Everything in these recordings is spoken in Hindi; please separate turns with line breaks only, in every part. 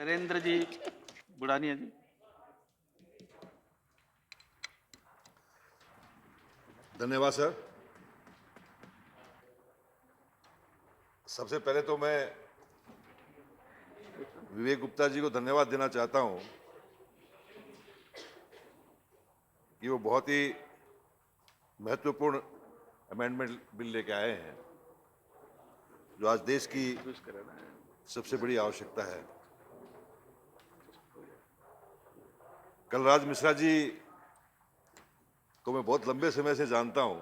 नरेंद्र जी बुढ़ानिया जी।
धन्यवाद सर। सबसे पहले तो मैं विवेक गुप्ता जी को धन्यवाद देना चाहता हूं कि वो बहुत ही महत्वपूर्ण अमेंडमेंट बिल लेके आए हैं जो आज देश की सबसे बड़ी आवश्यकता है। कलराज मिश्रा जी को मैं बहुत लंबे समय से जानता हूं।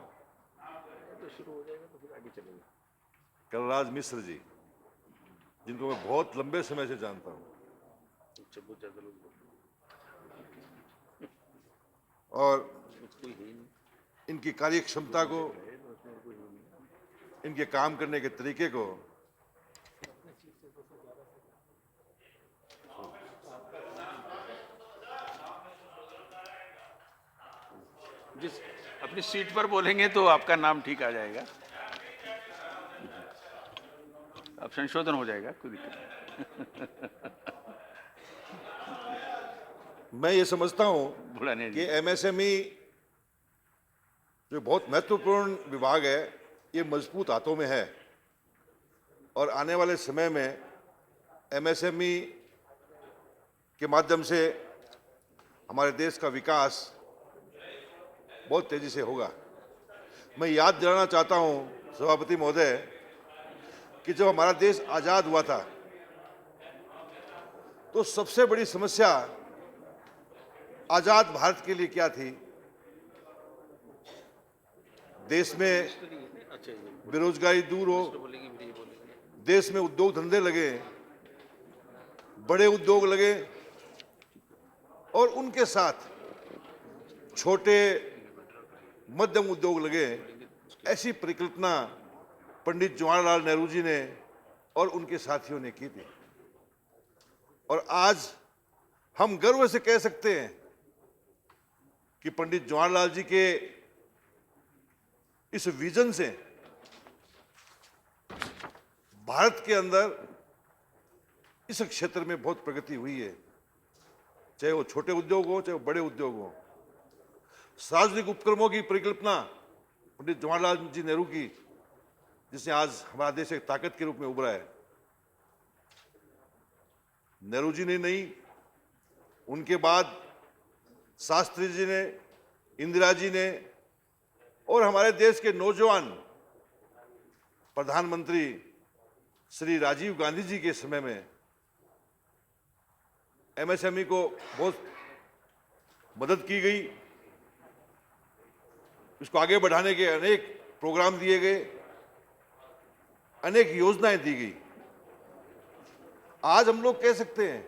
कलराज मिश्र जी, जिनको मैं बहुत लंबे समय से जानता हूं, और इनकी कार्य क्षमता को, इनके काम करने के तरीके को
जिस अपनी सीट पर बोलेंगे तो आपका नाम ठीक आ जाएगा, अब संशोधन हो जाएगा, कोई दिक्कत नहीं।
मैं ये समझता हूं
बुढ़ानिया
कि
जी।
एमएसएमई जो बहुत महत्वपूर्ण विभाग है, ये मजबूत हाथों में है और आने वाले समय में एमएसएमई के माध्यम से हमारे देश का विकास बहुत तेजी से होगा। मैं याद दिलाना चाहता हूं सभापति महोदय कि जब हमारा देश आजाद हुआ था तो सबसे बड़ी समस्या आजाद भारत के लिए क्या थी? देश में बेरोजगारी दूर हो, देश में उद्योग धंधे लगे, बड़े उद्योग लगे और उनके साथ छोटे मध्यम उद्योग लगे। ऐसी परिकल्पना पंडित जवाहरलाल नेहरू जी ने और उनके साथियों ने की थी और आज हम गर्व से कह सकते हैं कि पंडित जवाहरलाल जी के इस विजन से भारत के अंदर इस क्षेत्र में बहुत प्रगति हुई है, चाहे वो छोटे उद्योग हो चाहे वो बड़े उद्योग हो। सार्वजनिक उपक्रमों की परिकल्पना पंडित जवाहरलाल जी नेहरू की, जिसने आज हमारा देश एक ताकत के रूप में उभरा है, नेहरू जी ने नहीं, उनके बाद शास्त्री जी ने, इंदिरा जी ने और हमारे देश के नौजवान प्रधानमंत्री श्री राजीव गांधी जी के समय में एमएसएमई को बहुत मदद की गई। इसको आगे बढ़ाने के अनेक प्रोग्राम दिए गए, अनेक योजनाएं दी गई। आज हम लोग कह सकते हैं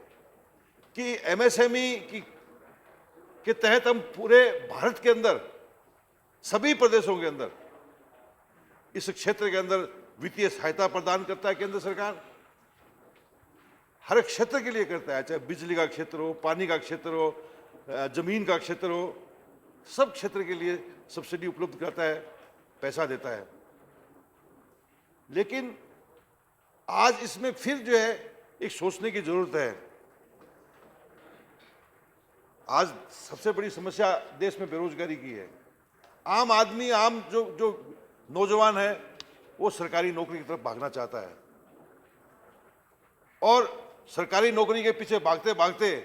कि एमएसएमई के तहत हम पूरे भारत के अंदर, सभी प्रदेशों के अंदर, इस क्षेत्र के अंदर वित्तीय सहायता प्रदान करता है केंद्र सरकार। हर क्षेत्र के लिए करता है, चाहे बिजली का क्षेत्र हो, पानी का क्षेत्र हो, जमीन का क्षेत्र हो, सब क्षेत्र के लिए सब्सिडी उपलब्ध करता है, पैसा देता है। लेकिन आज इसमें फिर जो है एक सोचने की जरूरत है। आज सबसे बड़ी समस्या देश में बेरोजगारी की है। आम आदमी, आम जो नौजवान है, वो सरकारी नौकरी की तरफ भागना चाहता है और सरकारी नौकरी के पीछे भागते भागते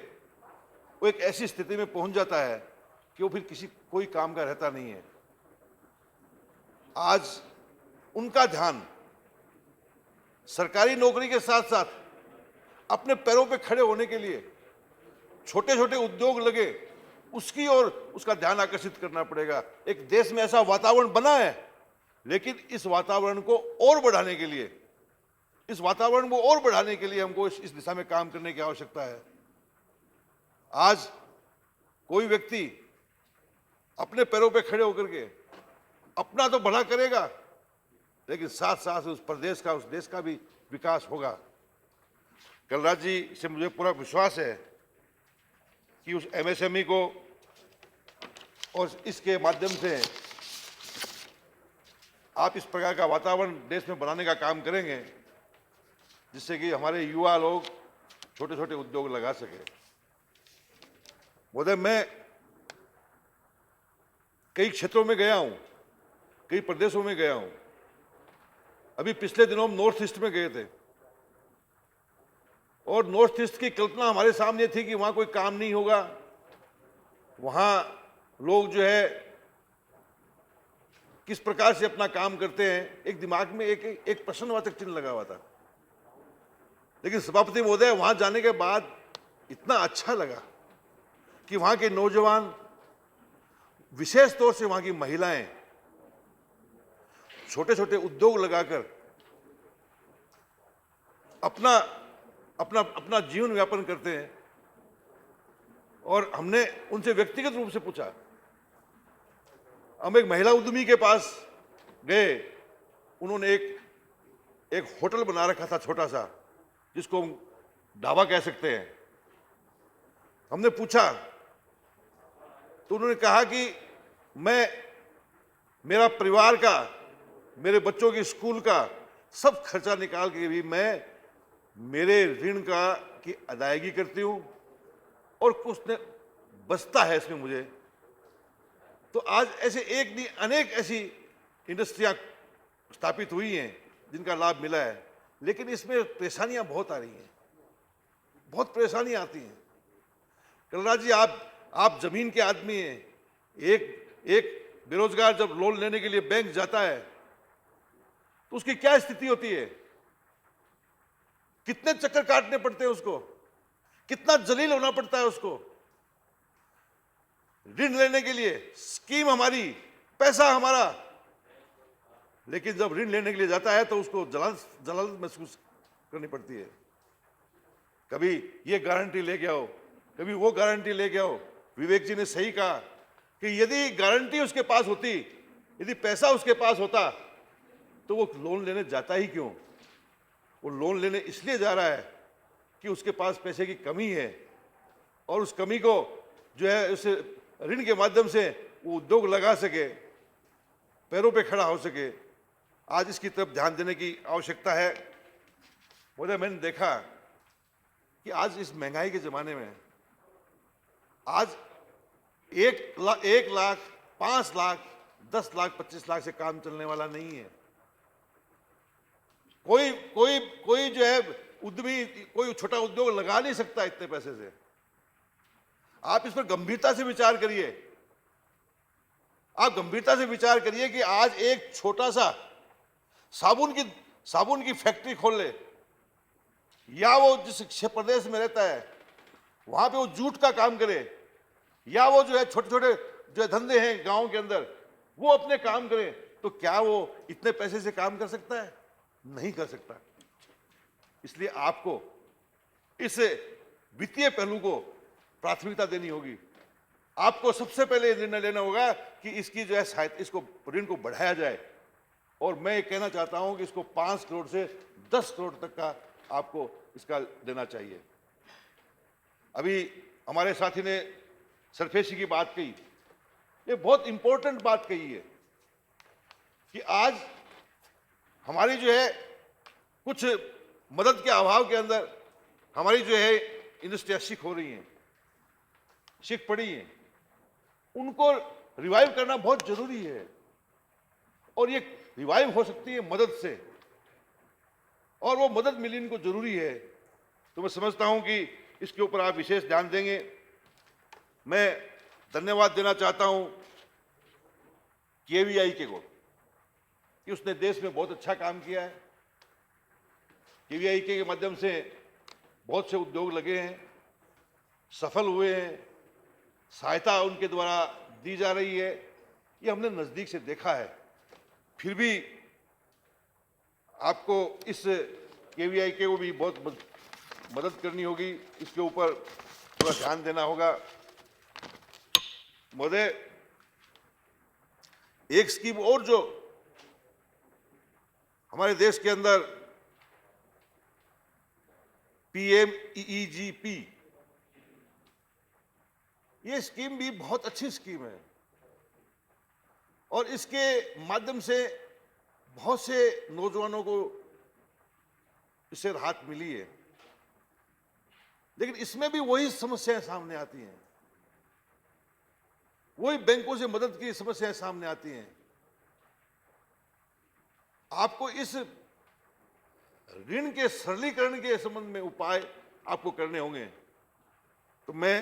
वो एक ऐसी स्थिति में पहुंच जाता है कि वो फिर कोई काम का रहता नहीं है। आज उनका ध्यान सरकारी नौकरी के साथ साथ अपने पैरों पे खड़े होने के लिए छोटे छोटे उद्योग लगे, उसकी ओर उसका ध्यान आकर्षित करना पड़ेगा। एक देश में ऐसा वातावरण बना है, लेकिन इस वातावरण को और बढ़ाने के लिए, हमको इस दिशा में काम करने की आवश्यकता है। आज कोई व्यक्ति अपने पैरों पे खड़े होकर के अपना तो भला करेगा, लेकिन साथ साथ उस प्रदेश का, उस देश का भी विकास होगा। कलराज जी से मुझे पूरा विश्वास है कि उस एमएसएमई को और इसके माध्यम से आप इस प्रकार का वातावरण देश में बनाने का काम करेंगे, जिससे कि हमारे युवा लोग छोटे छोटे उद्योग लगा सके। महोदय, मैं कई क्षेत्रों में गया हूं, कई प्रदेशों में गया हूं। अभी पिछले दिनों हम नॉर्थ ईस्ट में गए थे और नॉर्थ ईस्ट की कल्पना हमारे सामने थी कि वहां कोई काम नहीं होगा, वहां लोग जो है किस प्रकार से अपना काम करते हैं। एक दिमाग में एक प्रश्नवाचक चिन्ह लगा हुआ था। लेकिन सभापति महोदय, वहां जाने के बाद इतना अच्छा लगा कि वहां के नौजवान, विशेष तौर से वहां की महिलाएं, छोटे छोटे उद्योग लगाकर अपना अपना अपना जीवन व्यापन करते हैं। और हमने उनसे व्यक्तिगत रूप से पूछा। हम एक महिला उद्यमी के पास गए, उन्होंने एक होटल बना रखा था, छोटा सा, जिसको हम ढाबा कह सकते हैं। हमने पूछा तो उन्होंने कहा कि मेरा परिवार का, मेरे बच्चों की स्कूल का सब खर्चा निकाल के भी मैं मेरे ऋण की अदायगी करती हूं और कुछ न बचता है इसमें मुझे। तो आज ऐसे एक नहीं, अनेक ऐसी इंडस्ट्रियां स्थापित हुई हैं जिनका लाभ मिला है। लेकिन इसमें परेशानियां बहुत आ रही हैं, बहुत परेशानियां आती हैं। कलराज जी, आप जमीन के आदमी हैं। एक बेरोजगार जब लोन लेने के लिए बैंक जाता है तो उसकी क्या स्थिति होती है? कितने चक्कर काटने पड़ते हैं उसको, कितना जलील होना पड़ता है उसको ऋण लेने के लिए। स्कीम हमारी, पैसा हमारा, लेकिन जब ऋण लेने के लिए जाता है तो उसको जलाल महसूस करनी पड़ती है। कभी ये गारंटी लेके आओ, कभी वो गारंटी लेके आओ। विवेक जी ने सही कहा कि यदि गारंटी उसके पास होती, यदि पैसा उसके पास होता, तो वो लोन लेने जाता ही क्यों? वो लोन लेने इसलिए जा रहा है कि उसके पास पैसे की कमी है और उस कमी को जो है उस ऋण के माध्यम से वो उद्योग लगा सके, पैरों पे खड़ा हो सके। आज इसकी तरफ ध्यान देने की आवश्यकता है। महोदय, मैंने देखा कि आज इस महंगाई के जमाने में आज 1 लाख, 5 लाख, 10 लाख, 25 लाख से काम चलने वाला नहीं है। कोई जो है उद्यमी, कोई छोटा उद्योग लगा नहीं सकता इतने पैसे से। आप इस पर गंभीरता से विचार करिए। आप गंभीरता से विचार करिए कि आज एक छोटा सा साबुन की फैक्ट्री खोल ले, या वो जिस प्रदेश में रहता है वहां पे वो जूट का काम करे, या वो जो है छोटे छोटे जो धंधे हैं गांव के अंदर वो अपने काम करे, तो क्या वो इतने पैसे से काम कर सकता है? नहीं कर सकता। इसलिए आपको इस वित्तीय पहलू को प्राथमिकता देनी होगी। आपको सबसे पहले निर्णय लेना होगा कि इसकी जो है सहायता, इसको ऋण को बढ़ाया जाए। और मैं ये कहना चाहता हूं कि इसको 5 करोड़ से 10 करोड़ तक का आपको इसका देना चाहिए। अभी हमारे साथी ने सरफेसी की बात कही, ये बहुत इंपॉर्टेंट बात कही है कि आज हमारी जो है कुछ मदद के अभाव के अंदर हमारी जो है इंडस्ट्रियां सिक हो रही हैं, सिक पड़ी हैं। उनको रिवाइव करना बहुत जरूरी है और ये रिवाइव हो सकती है मदद से, और वो मदद मिलनी इनको जरूरी है। तो मैं समझता हूं कि इसके ऊपर आप विशेष ध्यान देंगे। मैं धन्यवाद देना चाहता हूं KVIK को कि उसने देश में बहुत अच्छा काम किया है। KVIK के माध्यम से बहुत से उद्योग लगे हैं, सफल हुए हैं, सहायता उनके द्वारा दी जा रही है, ये हमने नजदीक से देखा है। फिर भी आपको इस KVIK को भी बहुत मदद करनी होगी, इसके ऊपर थोड़ा ध्यान देना होगा। महोदय, एक स्कीम और जो हमारे देश के अंदर PMEEGP, ये स्कीम भी बहुत अच्छी स्कीम है और इसके माध्यम से बहुत से नौजवानों को इससे राहत मिली है। लेकिन इसमें भी वही समस्याएं सामने आती हैं, वही बैंकों से मदद की समस्याएं सामने आती हैं। आपको इस ऋण के सरलीकरण के संबंध में उपाय आपको करने होंगे। तो मैं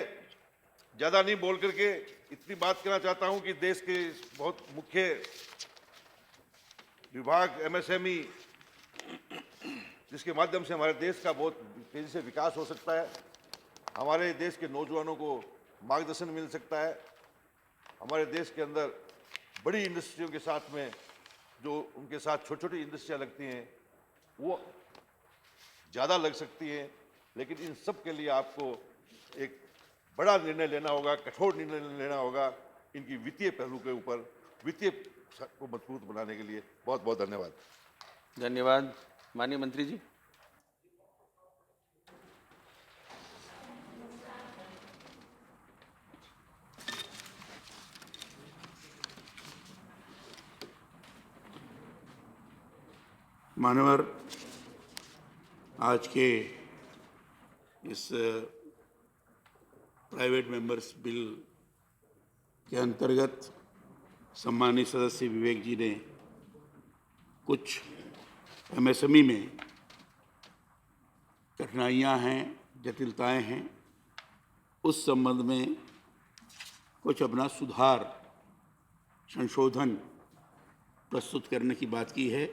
ज्यादा नहीं बोल करके इतनी बात कहना चाहता हूं कि देश के बहुत मुख्य विभाग एमएसएमई, जिसके माध्यम से हमारे देश का बहुत तेजी से विकास हो सकता है, हमारे देश के नौजवानों को मार्गदर्शन मिल सकता है, हमारे देश के अंदर बड़ी इंडस्ट्रियों के साथ में जो उनके साथ छोटी छोटी इंडस्ट्रियां लगती हैं वो ज़्यादा लग सकती हैं। लेकिन इन सब के लिए आपको एक बड़ा निर्णय लेना होगा, कठोर निर्णय लेना होगा इनकी वित्तीय पहलू के ऊपर, वित्तीय को मजबूत बनाने के लिए। बहुत बहुत धन्यवाद।
धन्यवाद। माननीय मंत्री जी।
मान्यवर, आज के इस प्राइवेट मेंबर्स बिल के अंतर्गत सम्मानित सदस्य विवेक जी ने कुछ एमएसएमई में कठिनाइयां हैं, जटिलताएं हैं, उस संबंध में कुछ अपना सुधार, संशोधन प्रस्तुत करने की बात की है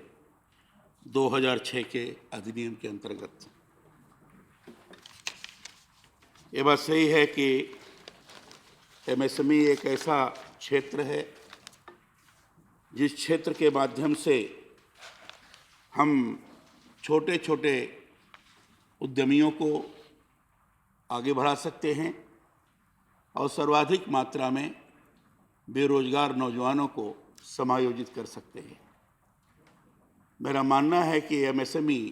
2006 के अधिनियम के अंतर्गत। ये बात सही है कि एमएसएमई एक ऐसा क्षेत्र है जिस क्षेत्र के माध्यम से हम छोटे छोटे उद्यमियों को आगे बढ़ा सकते हैं और सर्वाधिक मात्रा में बेरोजगार नौजवानों को समायोजित कर सकते हैं। मेरा मानना है कि एमएसएमई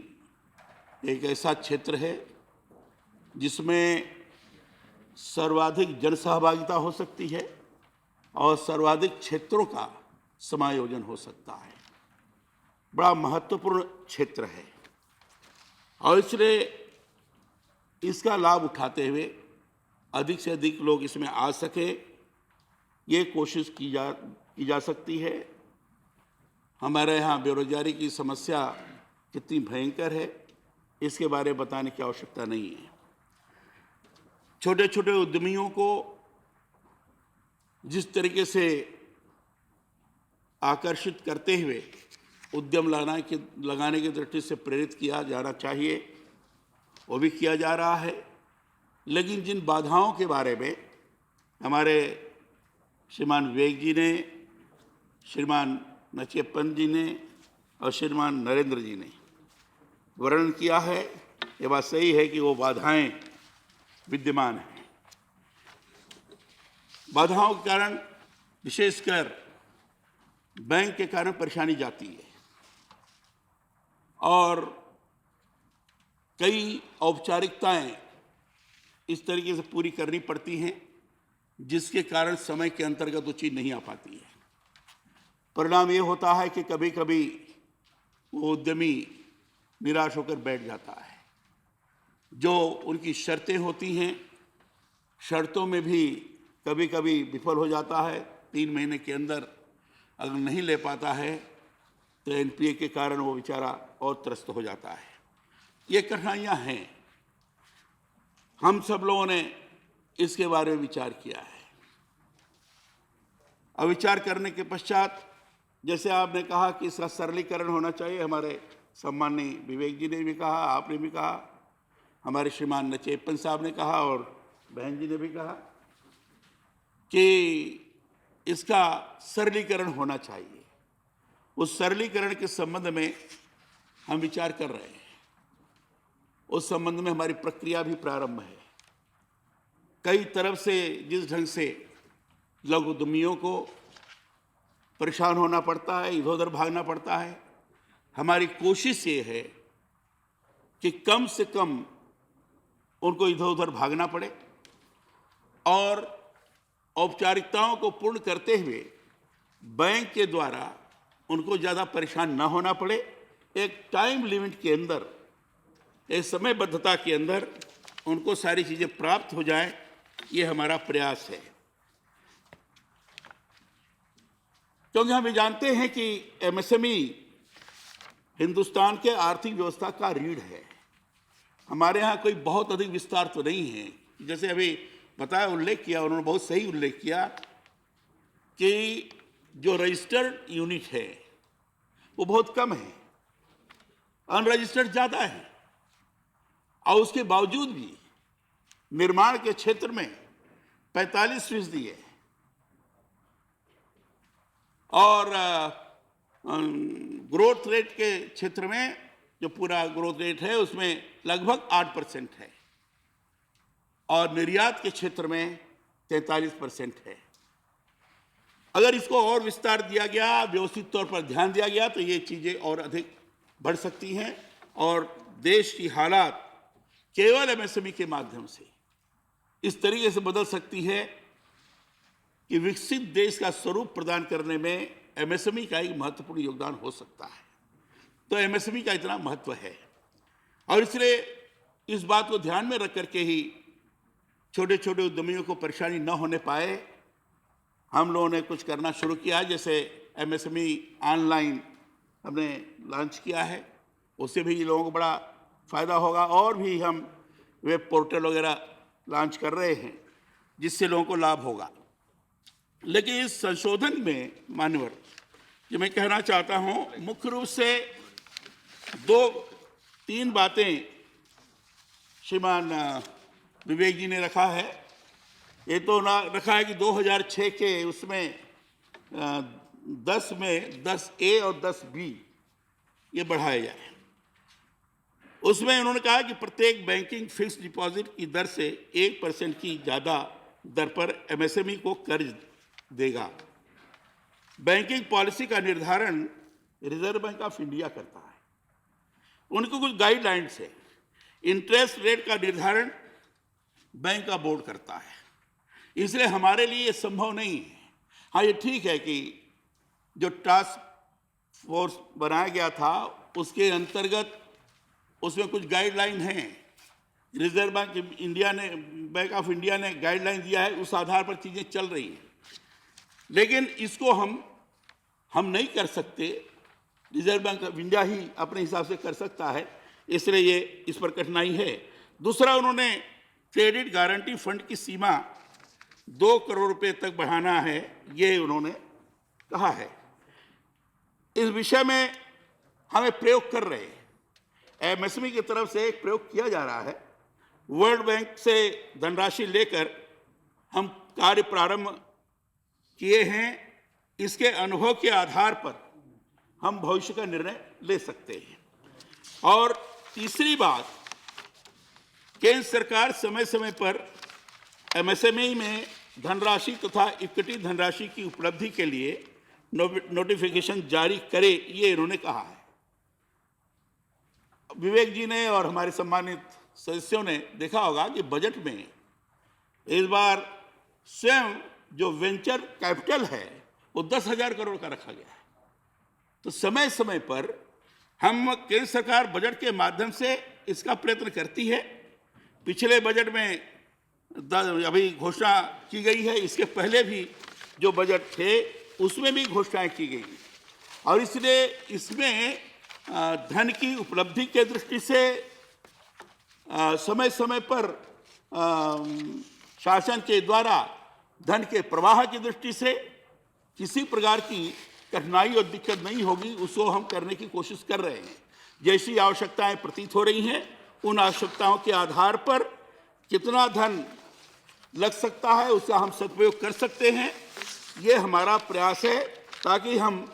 एक ऐसा क्षेत्र है जिसमें सर्वाधिक जनसहभागिता हो सकती है और सर्वाधिक क्षेत्रों का समायोजन हो सकता है। बड़ा महत्वपूर्ण क्षेत्र है और इसलिए इसका लाभ उठाते हुए अधिक से अधिक लोग इसमें आ सके, ये कोशिश की जा सकती है। हमारे यहाँ बेरोजगारी की समस्या कितनी भयंकर है इसके बारे में बताने की आवश्यकता नहीं है। छोटे छोटे उद्यमियों को जिस तरीके से आकर्षित करते हुए उद्यम लगाने की दृष्टि से प्रेरित किया जाना चाहिए, वो भी किया जा रहा है। लेकिन जिन बाधाओं के बारे में हमारे श्रीमान विवेक जी ने, श्रीमान नचियप्पन जी ने और श्रीमान नरेंद्र जी ने वर्णन किया है, ये बात सही है कि वो बाधाएं विद्यमान हैं। बाधाओं के कारण विशेषकर बैंक के कारण परेशानी जाती है और कई औपचारिकताएं इस तरीके से पूरी करनी पड़ती हैं जिसके कारण समय के अंतर्गत वो चीज़ नहीं आ पाती है। परिणाम ये होता है कि कभी कभी वो उद्यमी निराश होकर बैठ जाता है। जो उनकी शर्तें होती हैं, शर्तों में भी कभी कभी विफल हो जाता है। 3 महीने के अंदर अगर नहीं ले पाता है तो एनपीए के कारण वो बेचारा और त्रस्त हो जाता है। ये कठिनाइयाँ हैं। हम सब लोगों ने इसके बारे में विचार किया है। अब विचार करने के पश्चात जैसे आपने कहा कि इसका सरलीकरण होना चाहिए, हमारे सम्माननीय विवेक जी ने भी कहा, आपने भी कहा, हमारे श्रीमान नचियप्पन साहब ने कहा और बहन जी ने भी कहा कि इसका सरलीकरण होना चाहिए। उस सरलीकरण के संबंध में हम विचार कर रहे हैं। उस संबंध में हमारी प्रक्रिया भी प्रारंभ है। कई तरफ से जिस ढंग से लघु उद्यमियों को परेशान होना पड़ता है, इधर उधर भागना पड़ता है, हमारी कोशिश ये है कि कम से कम उनको इधर उधर भागना पड़े और औपचारिकताओं को पूर्ण करते हुए बैंक के द्वारा उनको ज़्यादा परेशान न होना पड़े। एक टाइम लिमिट के अंदर, एक समयबद्धता के अंदर उनको सारी चीज़ें प्राप्त हो जाए, ये हमारा प्रयास है। क्योंकि हम ये जानते हैं कि एमएसएमई हिंदुस्तान के आर्थिक व्यवस्था का रीढ़ है। हमारे यहाँ कोई बहुत अधिक विस्तार तो नहीं है, जैसे अभी बताया, उल्लेख किया उन्होंने, बहुत सही उल्लेख किया कि जो रजिस्टर्ड यूनिट है वो बहुत कम है, अनरजिस्टर्ड ज़्यादा है, और उसके बावजूद भी निर्माण के क्षेत्र में 45% है और ग्रोथ रेट के क्षेत्र में जो पूरा ग्रोथ रेट है उसमें लगभग 8% है और निर्यात के क्षेत्र में 43% है। अगर इसको और विस्तार दिया गया, व्यवस्थित तौर पर ध्यान दिया गया, तो ये चीज़ें और अधिक बढ़ सकती हैं और देश की हालात केवल एमएसएमई के माध्यम से इस तरीके से बदल सकती है कि विकसित देश का स्वरूप प्रदान करने में एमएसएमई का एक महत्वपूर्ण योगदान हो सकता है। तो एमएसएमई का इतना महत्व है और इसलिए इस बात को ध्यान में रख करके ही छोटे छोटे उद्यमियों को परेशानी न होने पाए, हम लोगों ने कुछ करना शुरू किया। जैसे एमएसएमई ऑनलाइन हमने लॉन्च किया है, उससे भी लोगों को बड़ा फ़ायदा होगा और भी हम वेब पोर्टल वगैरह लॉन्च कर रहे हैं जिससे लोगों को लाभ होगा। लेकिन इस संशोधन में मान्यवर जो मैं कहना चाहता हूँ, मुख्य रूप से 2-3 बातें श्रीमान विवेक जी ने रखा है। ये तो ना रखा है कि 2006 के उसमें 10 में 10A और 10B ये बढ़ाया जाए। उसमें उन्होंने कहा कि प्रत्येक बैंकिंग फिक्स्ड डिपॉजिट की दर से 1% की ज़्यादा दर पर एमएसएमई को कर्ज देगा। बैंकिंग पॉलिसी का निर्धारण रिजर्व बैंक ऑफ इंडिया करता है, उनको कुछ गाइडलाइंस है। इंटरेस्ट रेट का निर्धारण बैंक का बोर्ड करता है, इसलिए हमारे लिए ये संभव नहीं है। हाँ, ये ठीक है कि जो टास्क फोर्स बनाया गया था उसके अंतर्गत उसमें कुछ गाइडलाइन हैं, रिजर्व बैंक ऑफ इंडिया ने गाइडलाइन दिया है, उस आधार पर चीज़ें चल रही हैं। लेकिन इसको हम नहीं कर सकते, रिजर्व बैंक ऑफ इंडिया ही अपने हिसाब से कर सकता है, इसलिए ये इस पर कठिनाई है। दूसरा, उन्होंने क्रेडिट गारंटी फंड की सीमा 2 करोड़ रुपए तक बढ़ाना है, ये उन्होंने कहा है। इस विषय में हमें प्रयोग कर रहे हैं, एमएसएमई की तरफ से एक प्रयोग किया जा रहा है। वर्ल्ड बैंक से धनराशि लेकर हम कार्य प्रारंभ किए हैं, इसके अनुभव के आधार पर हम भविष्य का निर्णय ले सकते हैं। और तीसरी बात, केंद्र सरकार समय समय पर एमएसएमई में धनराशि तथा इक्विटी धनराशि की उपलब्धि के लिए नोटिफिकेशन जारी करे, ये इन्होंने कहा है। विवेक जी ने और हमारे सम्मानित सदस्यों ने देखा होगा कि बजट में इस बार स्वयं जो वेंचर कैपिटल है वो 10,000 करोड़ का रखा गया है। तो समय समय पर हम केंद्र सरकार बजट के माध्यम से इसका प्रयत्न करती है। पिछले बजट में अभी घोषणा की गई है, इसके पहले भी जो बजट थे उसमें भी घोषणाएं की गई और इसलिए इसमें धन की उपलब्धि के दृष्टि से समय समय पर शासन के द्वारा धन के प्रवाह की दृष्टि से किसी प्रकार की कठिनाई और दिक्कत नहीं होगी, उसको हम करने की कोशिश कर रहे हैं। जैसी आवश्यकताएं प्रतीत हो रही हैं, उन आवश्यकताओं के आधार पर कितना धन लग सकता है उसका हम सदुपयोग कर सकते हैं, ये हमारा प्रयास है ताकि हम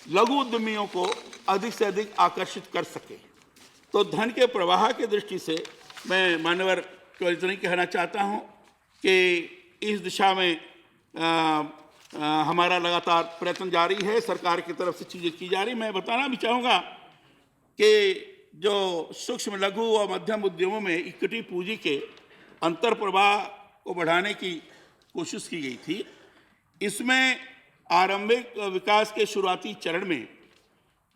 लघु उद्यमियों को अधिक से अधिक आकर्षित कर सकें। तो धन के प्रवाह की दृष्टि से मैं मान्यवर को इतना ही कहना चाहता हूं कि इस दिशा में हमारा लगातार प्रयत्न जारी है, सरकार की तरफ से चीज़ें की जा रही। मैं बताना भी चाहूँगा कि जो सूक्ष्म लघु और मध्यम उद्यमों में इक्विटी पूंजी के अंतर प्रवाह को बढ़ाने की कोशिश की गई थी, इसमें आरंभिक विकास के शुरुआती चरण में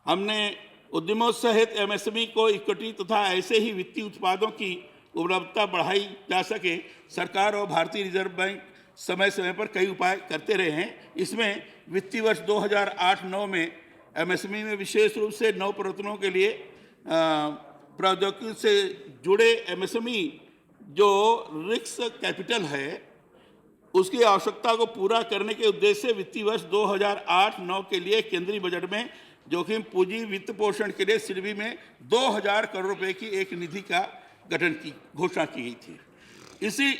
हमने उद्यमों सहित एमएसएमई को इक्विटी तथा ऐसे ही वित्तीय उत्पादों की उपलब्धता बढ़ाई जा सके, सरकार और भारतीय रिजर्व बैंक समय समय पर कई उपाय करते रहे हैं। इसमें वित्तीय वर्ष 2008-9 में एमएसएमई में विशेष रूप से नवप्रवर्तनों के लिए प्रौद्योगिकी से जुड़े एमएसएमई जो रिस्क कैपिटल है उसकी आवश्यकता को पूरा करने के उद्देश्य से वित्तीय वर्ष 2008-9 के लिए केंद्रीय बजट में जोखिम पूंजी वित्त पोषण के लिए सिडबी में 2000 करोड़ रुपए की एक निधि का गठन की घोषणा की गई थी।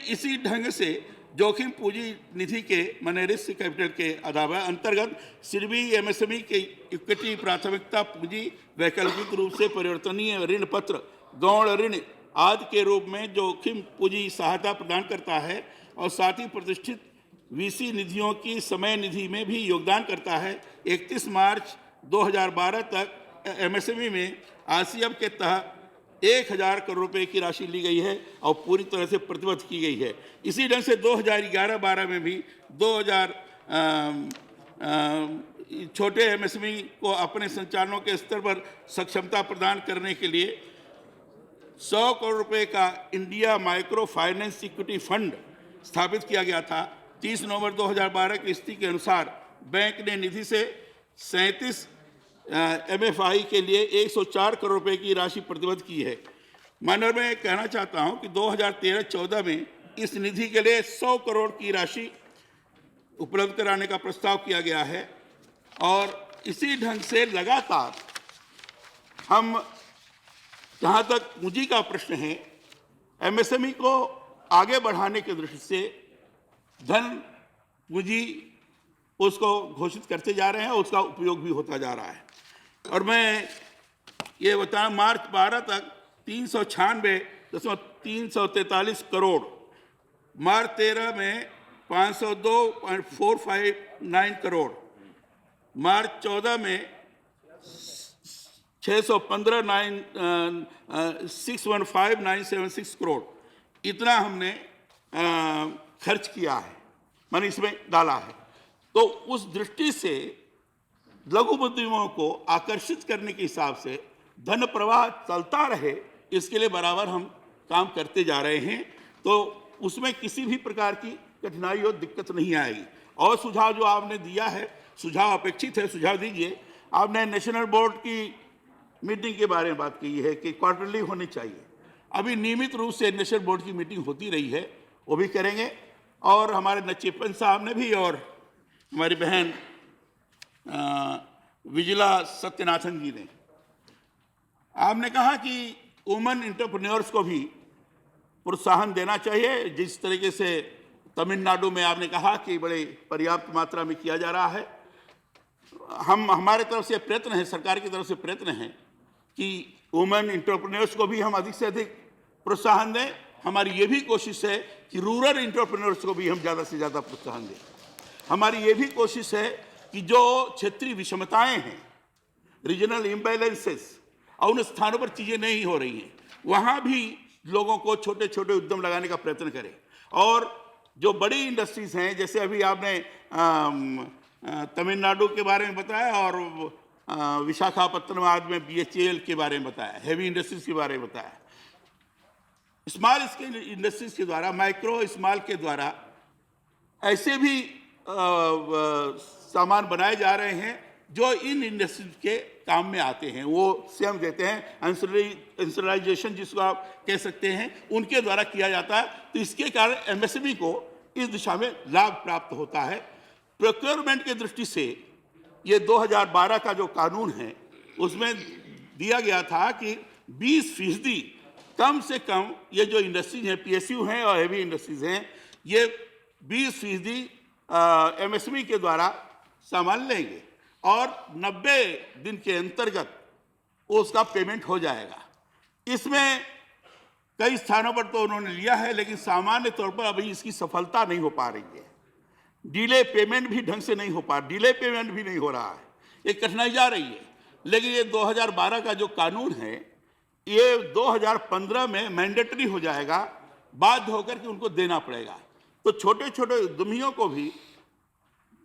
इसी ढंग से जोखिम पूंजी निधि के माने रिस्क कैपिटल के अलावा अंतर्गत सिडबी एमएसएमई के इक्विटी प्राथमिकता पूंजी वैकल्पिक रूप से परिवर्तनीय ऋण पत्र, गौण ऋण आदि के रूप में जोखिम पूंजी सहायता प्रदान करता है और साथ ही प्रतिष्ठित वीसी निधियों की समय निधि में भी योगदान करता है। 31 मार्च 2012 तक एमएसएमई में आरसीएफ के तहत 1000 करोड़ रुपए की राशि ली गई है और पूरी तरह से प्रतिबद्ध की गई है। इसी ढंग से 2011-12 में भी 2000 छोटे एमएसएमई को अपने संचालनों के स्तर पर सक्षमता प्रदान करने के लिए 100 करोड़ रुपए का India micro finance equity fund स्थापित किया गया था। 30 नवंबर 2012 की स्थिति के अनुसार बैंक ने निधि से 37 एमएफआई के लिए 104 करोड़ रुपए की राशि प्रतिबद्ध की है। माननीय मैं कहना चाहता हूं कि 2013-14 में इस निधि के लिए 100 करोड़ की राशि उपलब्ध कराने का प्रस्ताव किया गया है और इसी ढंग से लगातार हम, जहां तक पूंजी का प्रश्न है, एमएसएमई को आगे बढ़ाने की दृष्टि से धन पूंजी उसको घोषित करते जा रहे हैं और उसका उपयोग भी होता जा रहा है। और मैं ये बताऊं, मार्च 12 तक 396.343 करोड़, मार्च 13 में 502.459 करोड़, मार्च 14 में 615,976 करोड़, इतना हमने खर्च किया है, मैंने इसमें डाला है। तो उस दृष्टि से लघु उद्यमियों को आकर्षित करने के हिसाब से धन प्रवाह चलता रहे, इसके लिए बराबर हम काम करते जा रहे हैं। तो उसमें किसी भी प्रकार की कठिनाई और दिक्कत नहीं आएगी। और सुझाव जो आपने दिया है, सुझाव अपेक्षित है, सुझाव दीजिए। आपने नेशनल बोर्ड की मीटिंग के बारे में बात की है कि क्वार्टरली होनी चाहिए। अभी नियमित रूप से नेशनल बोर्ड की मीटिंग होती रही है, वो भी करेंगे। और हमारे नचिपन साहब ने भी और हमारी बहन विजिला सत्यनाथन जी ने, आपने कहा कि वुमेन एंटरप्रेन्योर्स को भी प्रोत्साहन देना चाहिए। जिस तरीके से तमिलनाडु में आपने कहा कि बड़े पर्याप्त मात्रा में किया जा रहा है, हमारे तरफ से प्रयत्न है, सरकार की तरफ से प्रयत्न है कि वुमेन एंटरप्रेन्योर्स को भी हम अधिक से अधिक प्रोत्साहन दें। हमारी ये भी कोशिश है कि रूरल एंटरप्रेन्योर्स को भी हम ज़्यादा से ज़्यादा प्रोत्साहन दें। हमारी ये भी कोशिश है कि जो क्षेत्रीय विषमताएं हैं, रीजनल इम्बैलेंसेस, और उन स्थानों पर चीज़ें नहीं हो रही हैं, वहाँ भी लोगों को छोटे छोटे उद्यम लगाने का प्रयत्न करें। और जो बड़ी इंडस्ट्रीज़ हैं, जैसे अभी आपने तमिलनाडु के बारे में बताया और विशाखापट्टनम आदि में BHEL के बारे में बताया, हैवी इंडस्ट्रीज़ के बारे में बताया। स्मॉल स्केल इंडस्ट्रीज़ के द्वारा, माइक्रो स्मॉल के द्वारा ऐसे भी सामान बनाए जा रहे हैं जो इन इंडस्ट्रीज के काम में आते हैं। वो स्वयं देते हैं, इंडस्ट्रियलाइजेशन जिसको आप कह सकते हैं, उनके द्वारा किया जाता है। तो इसके कारण MSME को इस दिशा में लाभ प्राप्त होता है। प्रोक्योरमेंट की दृष्टि से ये 2012 का जो कानून है, उसमें दिया गया था कि 20% कम से कम ये जो इंडस्ट्रीज हैं, PSU हैं और हैवी इंडस्ट्रीज हैं, ये 20% MSME के द्वारा सामान लेंगे और 90 दिन के अंतर्गत उसका पेमेंट हो जाएगा। इसमें कई स्थानों पर तो उन्होंने लिया है, लेकिन सामान्य तौर पर अभी इसकी सफलता नहीं हो पा रही है। डिले पेमेंट भी ढंग से नहीं हो पा, डिले पेमेंट भी नहीं हो रहा है, ये कठिनाई जा रही है। लेकिन ये 2012 का जो कानून है, ये 2015 में मैंडेटरी हो जाएगा, बाध्य होकर के उनको देना पड़ेगा। तो छोटे छोटे उद्यमियों को भी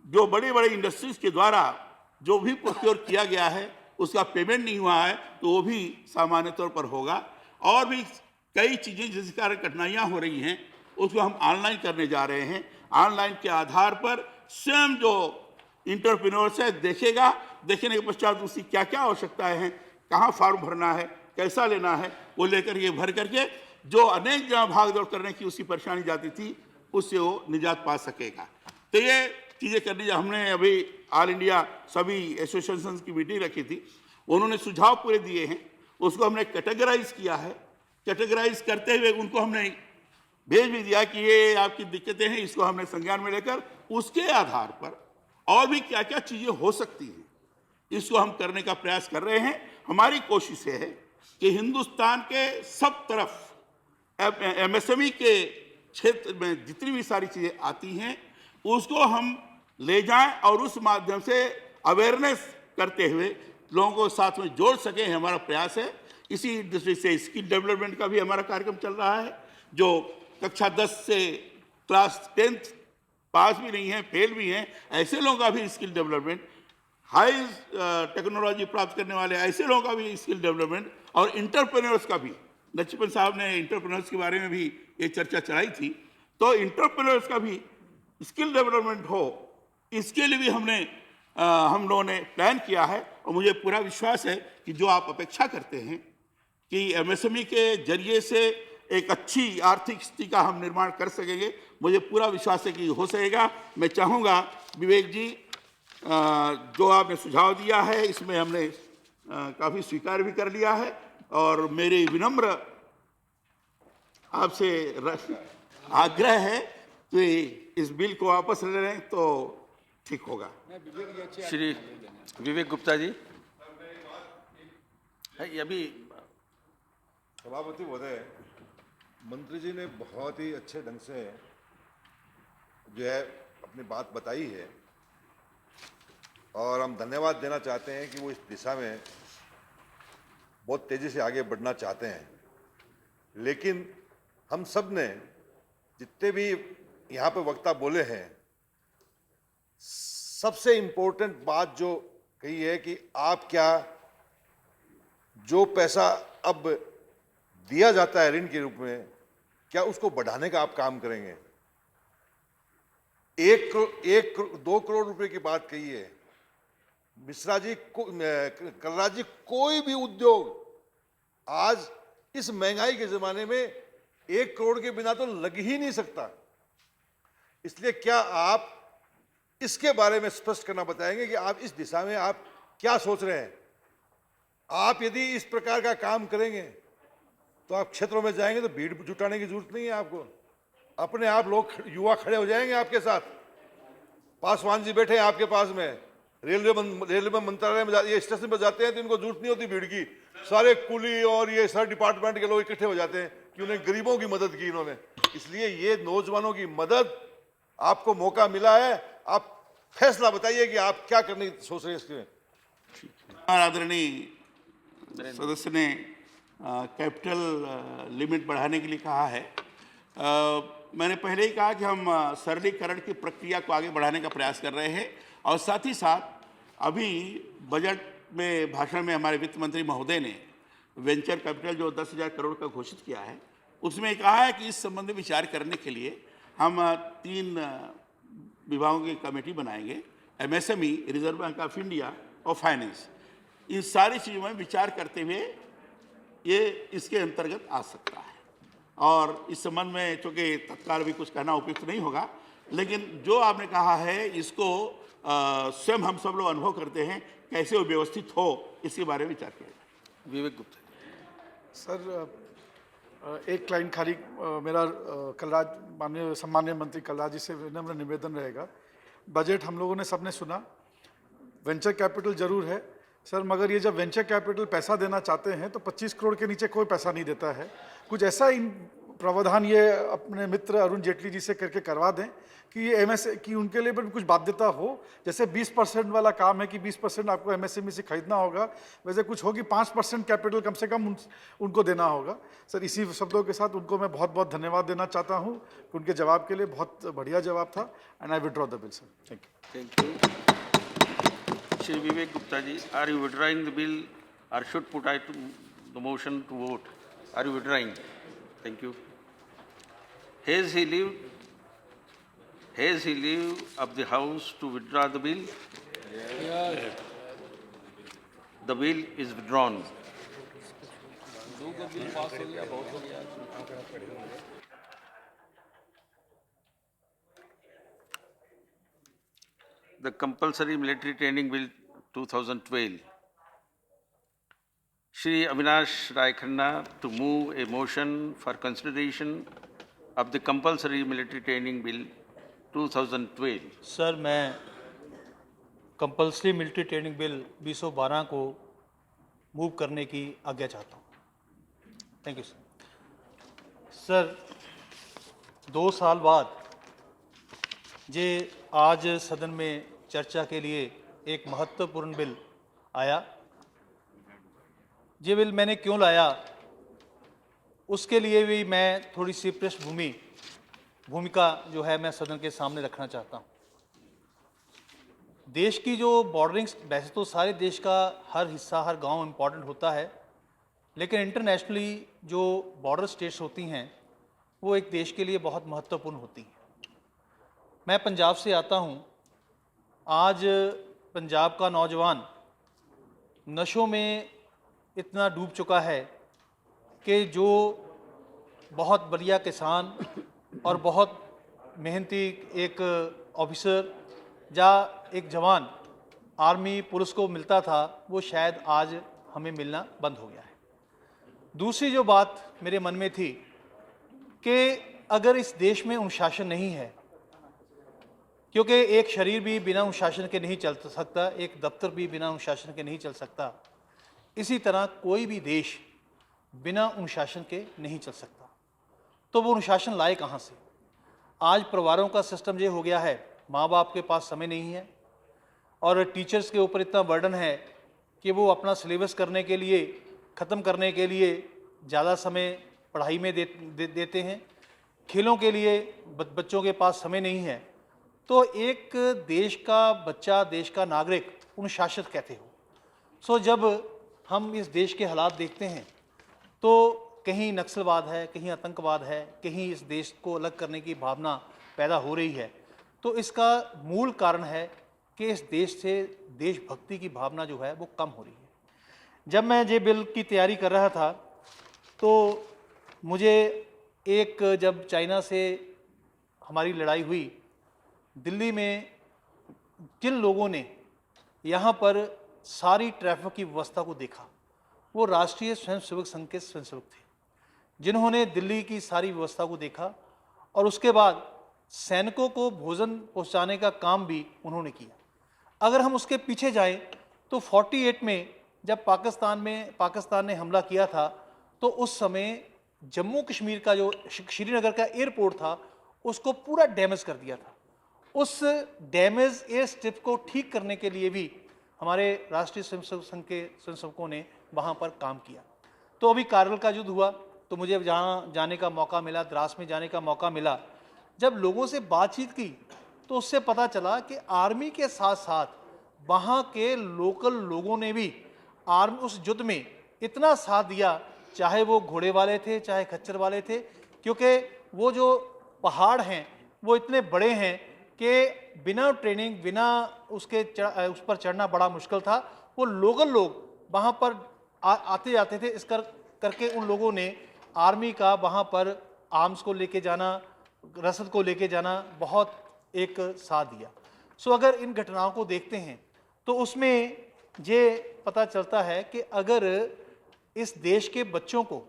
जो बड़ी बड़ी इंडस्ट्रीज के द्वारा जो भी प्रोक्योर किया गया है, उसका पेमेंट नहीं हुआ है, तो वो भी सामान्य तौर पर होगा। और भी कई चीज़ें जिस कारण कठिनाइयाँ हो रही हैं उसको हम ऑनलाइन करने जा रहे हैं। ऑनलाइन के आधार पर स्वयं जो इंटरप्रेन्योर्स है देखेगा, देखने के पश्चात उसकी क्या क्या आवश्यकताएं हैं, कहाँ फॉर्म भरना है, कैसा लेना है, वो लेकर ये भर करके जो अनेक जगह भाग दौड़ करने की उसकी परेशानी जाती थी उससे वो निजात पा सकेगा। तो ये चीज़ें करनी, हमने अभी ऑल इंडिया सभी एसोसिएशन की मीटिंग रखी थी, उन्होंने सुझाव पूरे दिए हैं, उसको हमने कैटेगराइज किया है। कैटेगराइज करते हुए उनको हमने भेज भी दिया कि ये आपकी दिक्कतें हैं, इसको हमने संज्ञान में लेकर उसके आधार पर और भी क्या क्या चीज़ें हो सकती हैं इसको हम करने का प्रयास कर रहे हैं। हमारी कोशिश है कि हिंदुस्तान के सब तरफ एमएसएमई के क्षेत्र में जितनी भी सारी चीज़ें आती हैं उसको हम ले जाएं और उस माध्यम से अवेयरनेस करते हुए लोगों को साथ में जोड़ सकें, हमारा प्रयास है। इसी दृष्टि से स्किल डेवलपमेंट का भी हमारा कार्यक्रम चल रहा है। जो कक्षा 10 से क्लास 10 पास भी नहीं है, फेल भी हैं, ऐसे लोगों का भी स्किल डेवलपमेंट, हाई टेक्नोलॉजी प्राप्त करने वाले ऐसे लोगों का भी स्किल डेवलपमेंट, और इंटरप्रेन्योर्स का भी। लक्ष्मण साहब ने इंटरप्रेन्योर्स के बारे में भी ये चर्चा चलाई थी, तो इंटरप्रेन्योर्स का भी स्किल डेवलपमेंट हो, इसके लिए भी हम लोगों ने प्लान किया है। और मुझे पूरा विश्वास है कि जो आप अपेक्षा करते हैं कि एमएसएमई के जरिए से एक अच्छी आर्थिक स्थिति का हम निर्माण कर सकेंगे, मुझे पूरा विश्वास है कि हो सकेगा। मैं चाहूँगा विवेक जी, जो आपने सुझाव दिया है इसमें हमने काफ़ी स्वीकार भी कर लिया है, और मेरी विनम्र आपसे आग्रह है कि इस बिल को वापस ले लें तो ठीक होगा।
श्री विवेक गुप्ता जी, अभी
सभापति महोदय, मंत्री जी ने बहुत ही अच्छे ढंग से जो है अपनी बात बताई है, और हम धन्यवाद देना चाहते हैं कि वो इस दिशा में बहुत तेज़ी से आगे बढ़ना चाहते हैं। लेकिन हम सब ने जितने भी यहाँ पे वक्ता बोले हैं, सबसे इम्पोर्टेंट बात जो कही है कि आप क्या जो पैसा अब दिया जाता है ऋण के रूप में, क्या उसको बढ़ाने का आप काम करेंगे। 2 करोड़ रुपए की बात कही है मिश्रा जी, कलराज जी, कोई भी उद्योग आज इस महंगाई के जमाने में 1 करोड़ के बिना तो लग ही नहीं सकता। इसलिए क्या आप इसके बारे में स्पष्ट करना बताएंगे कि आप इस दिशा में आप क्या सोच रहे हैं। आप यदि इस प्रकार का काम करेंगे तो आप क्षेत्रों में जाएंगे तो भीड़ जुटाने की जरूरत नहीं है आपको, अपने आप लोग युवा खड़े हो जाएंगे आपके साथ। पासवान जी बैठे हैं आपके पास में, रेलवे मंत्रालय में ये स्टेशन पर जाते हैं तो इनको जरूरत नहीं होती भीड़ की, सारे कुली और ये सारे डिपार्टमेंट के लोग इकट्ठे हो जाते हैं कि उन्हें गरीबों की मदद की इन्होंने। इसलिए ये नौजवानों की मदद आपको मौका मिला है, आप फैसला बताइए कि आप क्या करने की सोच रहे हैं इसके।
आदरणीय सदस्य ने कैपिटल लिमिट बढ़ाने के लिए कहा है। मैंने पहले ही कहा कि हम सरलीकरण की प्रक्रिया को आगे बढ़ाने का प्रयास कर रहे हैं, और साथ ही साथ अभी बजट में भाषण में हमारे वित्त मंत्री महोदय ने वेंचर कैपिटल जो 10,000 करोड़ का घोषित किया है, उसमें कहा है कि इस संबंध में विचार करने के लिए हम 3 विभागों की कमेटी बनाएंगे, MSME, reserve bank of India और फाइनेंस। इन सारी चीज़ों में विचार करते हुए ये इसके अंतर्गत आ सकता है। और इस संबंध में चूँकि तत्काल भी कुछ कहना उपयुक्त नहीं होगा, लेकिन जो आपने कहा है इसको स्वयं हम सब लोग अनुभव करते हैं कैसे वो व्यवस्थित हो, इसके बारे में विचार किया जाए।
विवेक गुप्ता
सर, एक लाइन खाली मेरा कलराज, माननीय सम्माननीय मंत्री कलराज जी से विनम्र निवेदन रहेगा। बजट हम लोगों ने सबने सुना, वेंचर कैपिटल जरूर है सर, मगर ये जब वेंचर कैपिटल पैसा देना चाहते हैं तो 25 करोड़ के नीचे कोई पैसा नहीं देता है। कुछ ऐसा इन प्रावधान ये अपने मित्र अरुण जेटली जी से करके करवा दें कि ये एमएसए की उनके लिए भी कुछ बाध्यता हो। जैसे 20% वाला काम है कि 20% आपको एमएसएमई से खरीदना होगा, वैसे कुछ होगी 5% कैपिटल कम से कम उनको देना होगा। सर, इसी शब्दों के साथ उनको मैं बहुत बहुत धन्यवाद देना चाहता हूँ कि उनके जवाब के लिए बहुत बढ़िया जवाब था, and I withdraw the bill sir. Thank
thank you. Shri Vivek Gupta ji, are you withdrawing the bill or should put I to the motion to vote? Are you withdrawing? Thank you. Has he leave of the house to withdraw the bill? Yes. The bill is withdrawn. The compulsory military training bill 2012. Shri Avinash Rai Khanna to move a motion for consideration of the compulsory military training bill 2012.
Sir मैं कंपल्सरी मिलिट्री ट्रेनिंग बिल 2012 को मूव करने की आज्ञा चाहता हूँ। Thank you sir. 2 साल बाद जे आज सदन में चर्चा के लिए एक महत्वपूर्ण बिल आया। ये बिल मैंने क्यों लाया उसके लिए भी मैं थोड़ी सी भूमिका जो है मैं सदन के सामने रखना चाहता हूँ। देश की जो बॉर्डरिंग, वैसे तो सारे देश का हर हिस्सा, हर गांव इम्पॉर्टेंट होता है, लेकिन इंटरनेशनली जो बॉर्डर स्टेट्स होती हैं वो एक देश के लिए बहुत महत्वपूर्ण होती हैं। मैं पंजाब से आता हूँ। आज पंजाब का नौजवान नशों में इतना डूब चुका है कि जो बहुत बढ़िया किसान और बहुत मेहनती एक ऑफिसर या एक जवान आर्मी पुलिस को मिलता था, वो शायद आज हमें मिलना बंद हो गया है। दूसरी जो बात मेरे मन में थी कि अगर इस देश में अनुशासन नहीं है, क्योंकि एक शरीर भी बिना अनुशासन के नहीं चल सकता, एक दफ्तर भी बिना अनुशासन के नहीं चल सकता, इसी तरह कोई भी देश बिना अनुशासन के नहीं चल सकता। तो वो अनुशासन लाए कहाँ से? आज परिवारों का सिस्टम ये हो गया है, माँ बाप के पास समय नहीं है और टीचर्स के ऊपर इतना बर्डन है कि वो अपना सिलेबस करने के लिए, ख़त्म करने के लिए ज़्यादा समय पढ़ाई में देते हैं। खेलों के लिए बच्चों के पास समय नहीं है। तो एक देश का बच्चा, देश का नागरिक अनुशासित कहते हो। सो जब हम इस देश के हालात देखते हैं तो कहीं नक्सलवाद है, कहीं आतंकवाद है, कहीं इस देश को अलग करने की भावना पैदा हो रही है, तो इसका मूल कारण है कि इस देश से देशभक्ति की भावना जो है वो कम हो रही है। जब मैं ये बिल की तैयारी कर रहा था तो मुझे जब चाइना से हमारी लड़ाई हुई, दिल्ली में जिन लोगों ने यहाँ पर सारी ट्रैफिक की व्यवस्था को देखा, वो राष्ट्रीय स्वयंसेवक संघ के स्वयंसेवक थे, जिन्होंने दिल्ली की सारी व्यवस्था को देखा और उसके बाद सैनिकों को भोजन पहुंचाने का काम भी उन्होंने किया। अगर हम उसके पीछे जाएं तो 48 में जब पाकिस्तान ने हमला किया था, तो उस समय जम्मू कश्मीर का जो श्रीनगर का एयरपोर्ट था उसको पूरा डैमेज कर दिया था। उस डैमेज एयर स्ट्रिप को ठीक करने के लिए भी हमारे राष्ट्रीय स्वयंसेवक संघ के स्वयंसेवकों ने वहाँ पर काम किया। तो अभी कारगिल का युद्ध हुआ तो मुझे जहाँ जाने का मौका मिला, द्रास में जाने का मौका मिला। जब लोगों से बातचीत की तो उससे पता चला कि आर्मी के साथ साथ वहाँ के लोकल लोगों ने भी आर्मी उस युद्ध में इतना साथ दिया, चाहे वो घोड़े वाले थे, चाहे खच्चर वाले थे, क्योंकि वो जो पहाड़ हैं वो इतने बड़े हैं कि बिना ट्रेनिंग, बिना उस पर चढ़ना बड़ा मुश्किल था। वो लोकल लोग वहाँ पर आते जाते थे। इस करके उन लोगों ने आर्मी का वहाँ पर आर्म्स को लेके जाना, रसद को लेके जाना बहुत एक साथ दिया। सो अगर इन घटनाओं को देखते हैं तो उसमें ये पता चलता है कि अगर इस देश के बच्चों को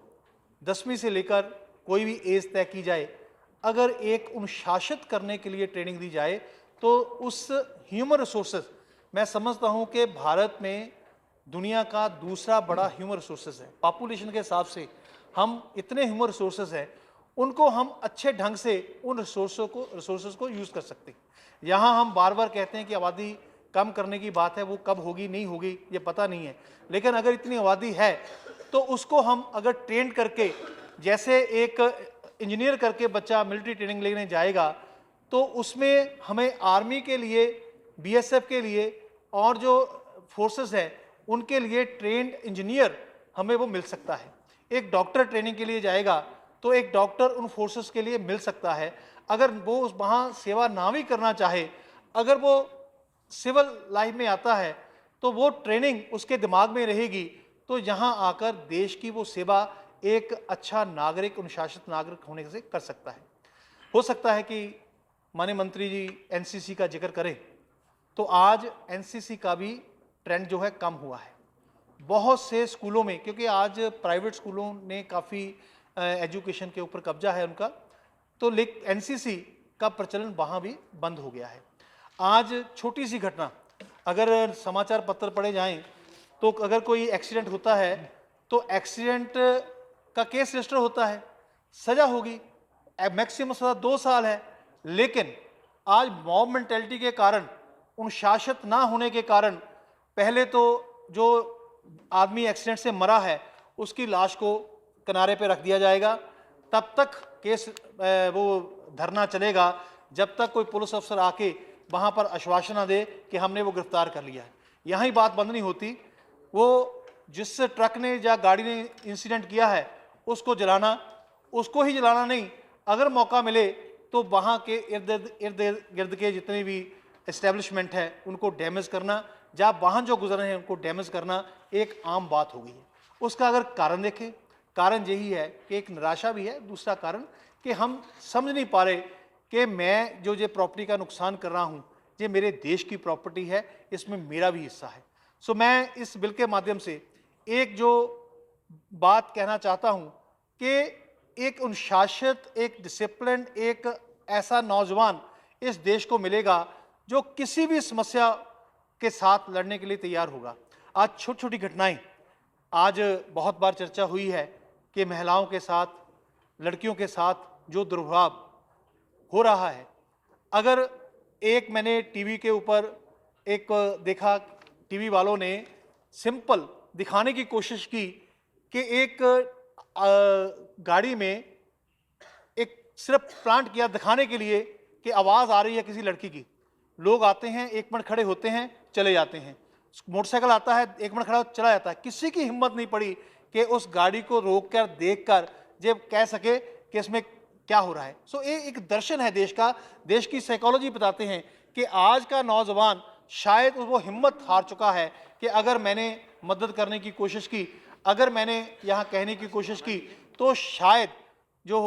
10वीं से लेकर कोई भी एज तय की जाए, अगर एक अनुशासित करने के लिए ट्रेनिंग दी जाए, तो उस ह्यूमन रिसोर्सेज, मैं समझता हूँ कि भारत में दुनिया का दूसरा बड़ा ह्यूमन रिसोर्सेज है। पॉपुलेशन के हिसाब से हम इतने ह्यूमन रिसोर्सेज हैं, उनको हम अच्छे ढंग से उन रिसोर्सेज को यूज़ कर सकते हैं। यहाँ हम बार बार कहते हैं कि आबादी कम करने की बात है, वो कब होगी नहीं होगी ये पता नहीं है, लेकिन अगर इतनी आबादी है तो उसको हम अगर ट्रेन करके, जैसे एक इंजीनियर करके बच्चा मिलिट्री ट्रेनिंग लेने जाएगा, तो उसमें हमें आर्मी के लिए, बीएसएफ के लिए और जो फोर्सेस हैं उनके लिए ट्रेंड इंजीनियर हमें वो मिल सकता है। एक डॉक्टर ट्रेनिंग के लिए जाएगा तो एक डॉक्टर उन फोर्सेस के लिए मिल सकता है। अगर वो वहाँ सेवा ना भी करना चाहे, अगर वो सिविल लाइफ में आता है तो वो ट्रेनिंग उसके दिमाग में रहेगी, तो यहाँ आकर देश की वो सेवा एक अच्छा नागरिक, अनुशासित नागरिक होने से कर सकता है। हो सकता है कि माननीय मंत्री जी एनसीसी का जिक्र करें, तो आज एनसीसी का भी ट्रेंड जो है कम हुआ है बहुत से स्कूलों में, क्योंकि आज प्राइवेट स्कूलों ने काफ़ी एजुकेशन के ऊपर कब्जा है उनका, तो एनसीसी का प्रचलन वहाँ भी बंद हो गया है। आज छोटी सी घटना, अगर समाचार पत्र पढ़े जाएं तो अगर कोई एक्सीडेंट होता है तो एक्सीडेंट का केस रजिस्टर होता है, सज़ा होगी, मैक्सिमम सज़ा 2 साल है। लेकिन आज मॉब मेंटेलिटी के कारण, अनुशासित ना होने के कारण, पहले तो जो आदमी एक्सीडेंट से मरा है उसकी लाश को किनारे पे रख दिया जाएगा, तब तक केस वो धरना चलेगा जब तक कोई पुलिस अफसर आके वहाँ पर आश्वासन ना दे कि हमने वो गिरफ्तार कर लिया है। यहाँ ही बात बंद नहीं होती, वो जिस ट्रक ने या गाड़ी ने इंसिडेंट किया है उसको जलाना, उसको ही जलाना नहीं, अगर मौका मिले तो वहाँ के इर्द गिर्द के जितने भी एस्टेब्लिशमेंट है उनको डैमेज करना, जहाँ वाहन जो गुजर रहे हैं उनको डैमेज करना एक आम बात हो गई है। उसका अगर कारण देखें, कारण यही है कि एक निराशा भी है, दूसरा कारण कि हम समझ नहीं पा रहे कि मैं जो ये प्रॉपर्टी का नुकसान कर रहा हूँ, ये मेरे देश की प्रॉपर्टी है, इसमें मेरा भी हिस्सा है। सो मैं इस बिल के माध्यम से एक जो बात कहना चाहता हूँ कि एक अनुशासित, एक डिसिप्लिन, एक ऐसा नौजवान इस देश को मिलेगा जो किसी भी समस्या के साथ लड़ने के लिए तैयार होगा। आज छोटी छोटी घटनाएं, आज बहुत बार चर्चा हुई है कि महिलाओं के साथ, लड़कियों के साथ जो दुर्भाव हो रहा है, अगर एक मैंने टीवी के ऊपर एक देखा, टीवी वालों ने सिंपल दिखाने की कोशिश की कि एक गाड़ी में एक सिर्फ प्लांट किया दिखाने के लिए कि आवाज़ आ रही है किसी लड़की की, लोग आते हैं, 1 मिनट खड़े होते हैं, चले जाते हैं, मोटरसाइकिल आता है, 1 मिनट खड़ा चला जाता है। किसी की हिम्मत नहीं पड़ी कि उस गाड़ी को रोक कर देख कर जब कह सके कि इसमें क्या हो रहा है। सो ये एक दर्शन है देश का, देश की साइकोलॉजी बताते हैं कि आज का नौजवान शायद वो हिम्मत हार चुका है कि अगर मैंने मदद करने की कोशिश की, अगर मैंने यहाँ कहने की कोशिश की, तो शायद जो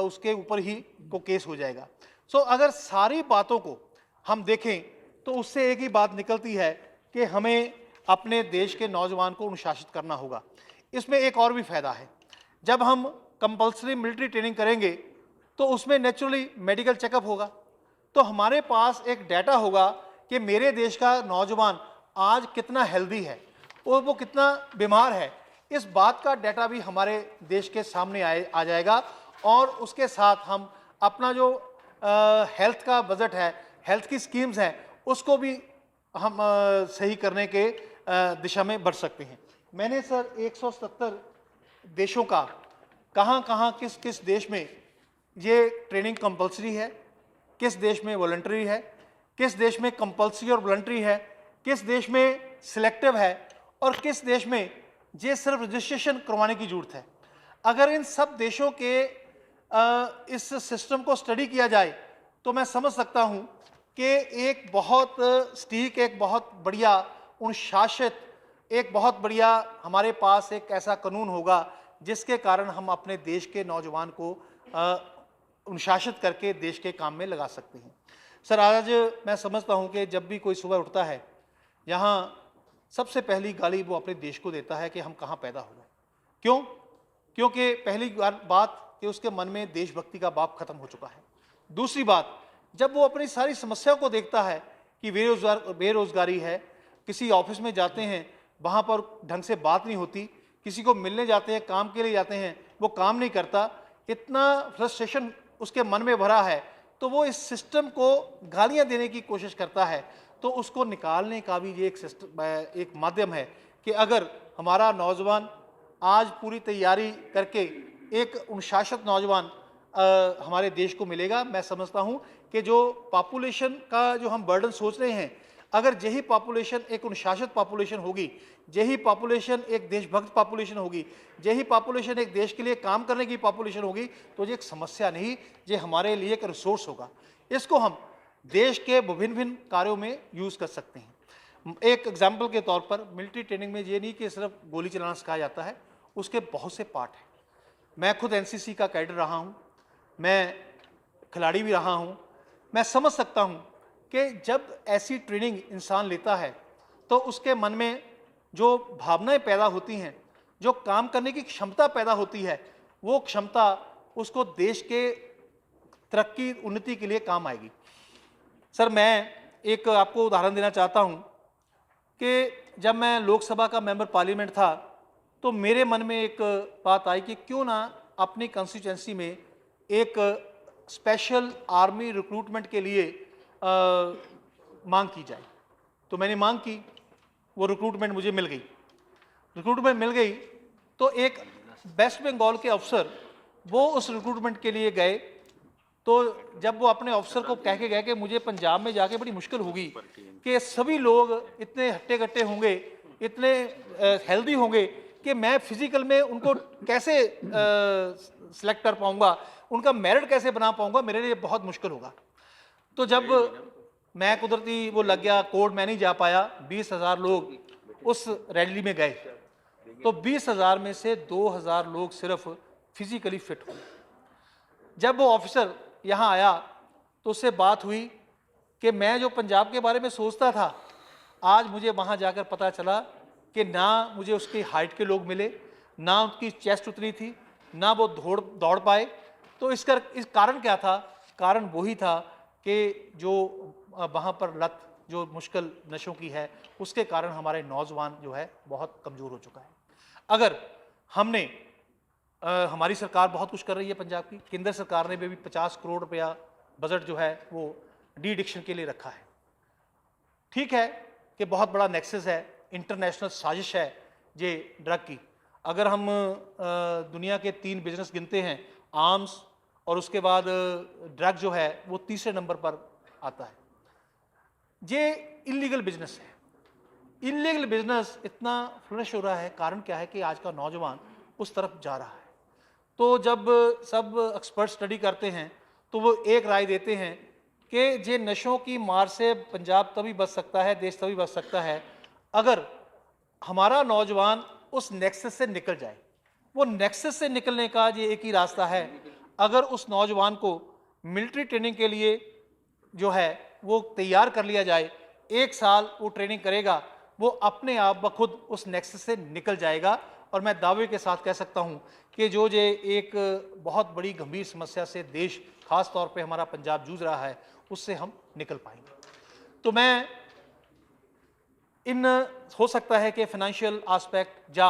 उसके ऊपर ही को केस हो जाएगा। सो अगर सारी बातों को हम देखें तो उससे एक ही बात निकलती है कि हमें अपने देश के नौजवान को अनुशासित करना होगा। इसमें एक और भी फ़ायदा है, जब हम कंपल्सरी मिलिट्री ट्रेनिंग करेंगे तो उसमें नेचुरली मेडिकल चेकअप होगा, तो हमारे पास एक डाटा होगा कि मेरे देश का नौजवान आज कितना हेल्दी है और वो कितना बीमार है। इस बात का डाटा भी हमारे देश के सामने आ जाएगा और उसके साथ हम अपना जो हेल्थ का बजट है, हेल्थ की स्कीम्स हैं, उसको भी हम सही करने के दिशा में बढ़ सकते हैं। मैंने सर 170 देशों का कहाँ किस किस देश में ये ट्रेनिंग कंपल्सरी है, किस देश में वॉलंटरी है, किस देश में कंपल्सरी और वॉलंटरी है, किस देश में सिलेक्टिव है और किस देश में ये सिर्फ रजिस्ट्रेशन करवाने की जरूरत है। अगर इन सब देशों के इस सिस्टम को स्टडी किया जाए तो मैं समझ सकता हूँ कि एक बहुत सटीक, एक बहुत बढ़िया अनुशासित, एक बहुत बढ़िया हमारे पास एक ऐसा कानून होगा जिसके कारण हम अपने देश के नौजवान को अनुशासित करके देश के काम में लगा सकते हैं। सर, आज मैं समझता हूँ कि जब भी कोई सुबह उठता है, यहाँ सबसे पहली गाली वो अपने देश को देता है कि हम कहाँ पैदा हुए। क्यों? क्योंकि पहली बात कि उसके मन में देशभक्ति का भाव खत्म हो चुका है। दूसरी बात, जब वो अपनी सारी समस्याओं को देखता है कि बेरोजगारी है, किसी ऑफिस में जाते हैं वहाँ पर ढंग से बात नहीं होती, किसी को मिलने जाते हैं, काम के लिए जाते हैं, वो काम नहीं करता, इतना फ्रस्ट्रेशन उसके मन में भरा है, तो वो इस सिस्टम को गालियाँ देने की कोशिश करता है। तो उसको निकालने का भी ये एक माध्यम है कि अगर हमारा नौजवान आज पूरी तैयारी करके एक अनुशासित नौजवान हमारे देश को मिलेगा, मैं समझता हूँ कि जो पॉपुलेशन का जो हम बर्डन सोच रहे हैं, अगर यही पॉपुलेशन एक अनुशासित पॉपुलेशन होगी, यही पॉपुलेशन एक देशभक्त पॉपुलेशन होगी, यही पॉपुलेशन एक देश के लिए काम करने की पॉपुलेशन होगी, तो ये एक समस्या नहीं, ये हमारे लिए एक रिसोर्स होगा। इसको हम देश के विभिन्न भिन्न कार्यों में यूज़ कर सकते हैं। एक एग्जाम्पल के तौर पर मिलिट्री ट्रेनिंग में ये नहीं कि सिर्फ गोली चलाना सिखाया जाता है, उसके बहुत से पार्ट हैं। मैं खुद एनसीसी का कैडर रहा हूँ, मैं खिलाड़ी भी रहा हूँ। मैं समझ सकता हूँ कि जब ऐसी ट्रेनिंग इंसान लेता है तो उसके मन में जो भावनाएं पैदा होती हैं, जो काम करने की क्षमता पैदा होती है, वो क्षमता उसको देश के तरक्की उन्नति के लिए काम आएगी। सर, मैं एक आपको उदाहरण देना चाहता हूँ कि जब मैं लोकसभा का मेंबर पार्लियामेंट था तो मेरे मन में एक बात आई कि क्यों ना अपनी कंस्टिट्यूंसी में एक स्पेशल आर्मी रिक्रूटमेंट के लिए मांग की जाए। तो मैंने मांग की, वो रिक्रूटमेंट मुझे मिल गई। रिक्रूटमेंट मिल गई तो एक वेस्ट बंगाल के अफसर वो उस रिक्रूटमेंट के लिए गए। तो जब वो अपने ऑफिसर को कह के गए कि मुझे पंजाब में जाके बड़ी मुश्किल होगी कि सभी लोग इतने हट्टे कट्टे होंगे, इतने हेल्दी होंगे कि मैं फिजिकल में उनको कैसे सिलेक्ट कर पाऊंगा, उनका मेरिट कैसे बना पाऊंगा, मेरे लिए बहुत मुश्किल होगा। तो जब मैं कुदरती वो लग गया, कोर्ट में नहीं जा पाया, 20,000 लोग उस रैली में गए, तो 20,000 में से 2,000 लोग सिर्फ फिजिकली फिट हुए। जब वो ऑफिसर यहाँ आया तो उससे बात हुई कि मैं जो पंजाब के बारे में सोचता था, आज मुझे वहाँ जाकर पता चला कि ना मुझे उसकी हाइट के लोग मिले, ना उनकी चेस्ट उतनी थी, ना वो दौड़ पाए। तो इस कारण क्या था? कारण वही था कि जो वहाँ पर लत जो मुश्किल नशों की है, उसके कारण हमारे नौजवान जो है बहुत कमज़ोर हो चुका है। अगर हमने हमारी सरकार बहुत कुछ कर रही है पंजाब की, केंद्र सरकार ने भी 50 करोड़ रुपया बजट जो है वो डी एडिक्शन के लिए रखा है। ठीक है कि बहुत बड़ा नेक्सस है, इंटरनेशनल साजिश है ये ड्रग की। अगर हम दुनिया के 3 बिजनेस गिनते हैं, आर्म्स और उसके बाद ड्रग जो है वो तीसरे नंबर पर आता है। ये इलीगल बिजनेस है। इलीगल बिजनेस इतना फ्लरिश हो रहा है, कारण क्या है कि आज का नौजवान उस तरफ जा रहा है। तो जब सब एक्सपर्ट स्टडी करते हैं तो वो एक राय देते हैं कि ये नशों की मार से पंजाब तभी बच सकता है, देश तभी बच सकता है अगर हमारा नौजवान उस नेक्सस से निकल जाए। वो नेक्सस से निकलने का ये एक ही रास्ता है, अगर उस नौजवान को मिलिट्री ट्रेनिंग के लिए जो है वो तैयार कर लिया जाए। 1 साल वो ट्रेनिंग करेगा, वो अपने आप बखुद उस नेक्सस से निकल जाएगा। और मैं दावे के साथ कह सकता हूं कि जो ये एक बहुत बड़ी गंभीर समस्या से देश, खास तौर पे हमारा पंजाब जूझ रहा है, उससे हम निकल पाएंगे। तो मैं हो सकता है कि फाइनेंशियल एस्पेक्ट या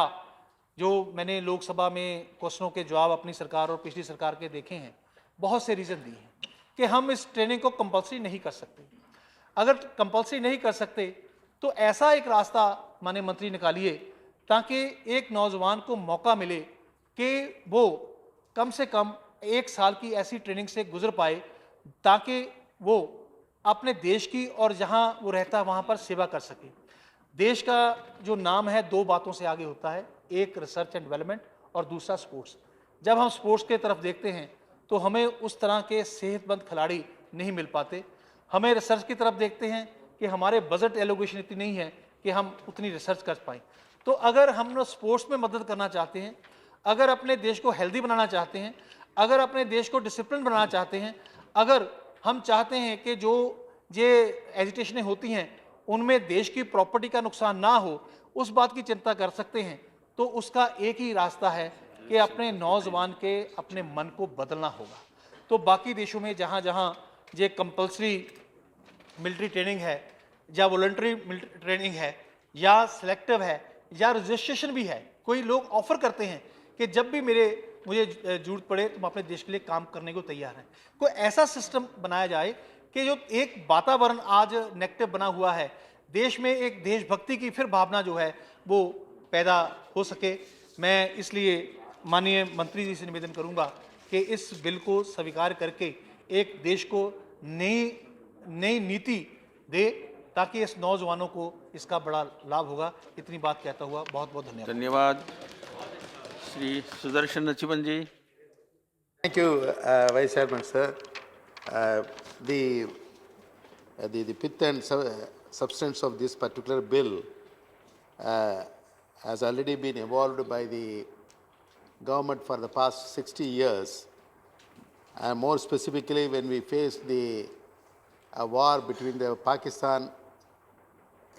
जो मैंने लोकसभा में क्वेश्चनों के जवाब अपनी सरकार और पिछली सरकार के देखे हैं, बहुत से रीज़न दिए हैं कि हम इस ट्रेनिंग को कंपल्सरी नहीं कर सकते। अगर कंपल्सरी नहीं कर सकते तो ऐसा एक रास्ता माननीय मंत्री निकालिए ताकि एक नौजवान को मौका मिले कि वो कम से कम 1 साल की ऐसी ट्रेनिंग से गुजर पाए ताकि वो अपने देश की और जहाँ वो रहता है वहाँ पर सेवा कर सके। देश का जो नाम है 2 बातों से आगे होता है, एक रिसर्च एंड डेवलपमेंट और दूसरा स्पोर्ट्स। जब हम स्पोर्ट्स के तरफ देखते हैं तो हमें उस तरह के सेहतमंद खिलाड़ी नहीं मिल पाते। हमें रिसर्च की तरफ देखते हैं कि हमारे बजट एलोकेशन इतनी नहीं है कि हम उतनी रिसर्च कर पाएँ। तो अगर हम स्पोर्ट्स में मदद करना चाहते हैं, अगर अपने देश को हेल्दी बनाना चाहते हैं, अगर अपने देश को डिसिप्लिन बनाना चाहते हैं, अगर हम चाहते हैं कि जो ये एजिटेशनें होती हैं उनमें देश की प्रॉपर्टी का नुकसान ना हो, उस बात की चिंता कर सकते हैं, तो उसका एक ही रास्ता है कि अपने नौजवान के अपने मन को बदलना होगा। तो बाकी देशों में जहाँ जहाँ ये कंपल्सरी मिलिट्री ट्रेनिंग है या वॉलंटरी मिलिट्री ट्रेनिंग है या सिलेक्टिव है या रजिस्ट्रेशन भी है, कोई लोग ऑफर करते हैं कि जब भी मुझे जरूरत पड़े तो हम अपने देश के लिए काम करने को तैयार हैं। कोई ऐसा सिस्टम बनाया जाए कि जो एक वातावरण आज नेगेटिव बना हुआ है, देश में एक देशभक्ति की फिर भावना जो है वो पैदा हो सके। मैं इसलिए माननीय मंत्री जी से निवेदन करूंगा कि इस बिल को स्वीकार करके एक देश को नई नीति दे ताकि इस नौजवानों को इसका बड़ा लाभ होगा। इतनी बात कहता हुआ बहुत बहुत धन्यवाद।
धन्यवाद। श्री सुदर्शन नचिबन जी।
Thank you, Vice Chairman, sir. The pith and substance of this particular bill has already been evolved by the government for the past 60 years. And more specifically, when we faced the war between the Pakistan,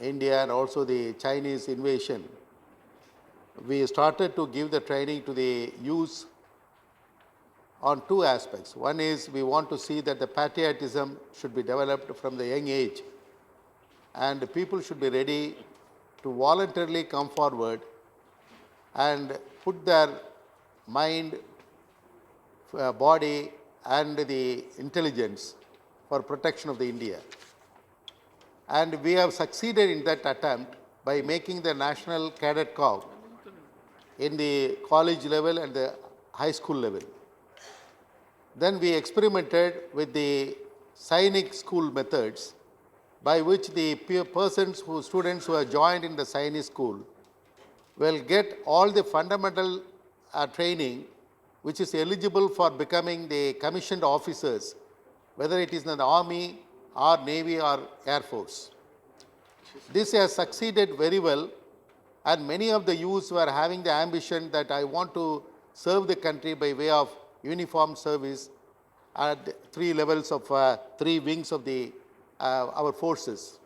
India, and also the Chinese invasion, we started to give the training to the youth on two aspects. One is we want to see that the patriotism should be developed from the young age, and people should be ready to voluntarily come forward and put their mind, body, and the intelligence for protection of the India. And we have succeeded in that attempt by making the National Cadet Corps in the college level and the high school level. Then we experimented with the Sainik school methods, by which the students who are joined in the Sainik school will get all the fundamental training which is eligible for becoming the commissioned officers, whether it is in the Army or Navy or Air Force. This has succeeded very well, and many of the youths were having the ambition that I want to serve the country by way of uniform service at three levels of three wings of the our forces.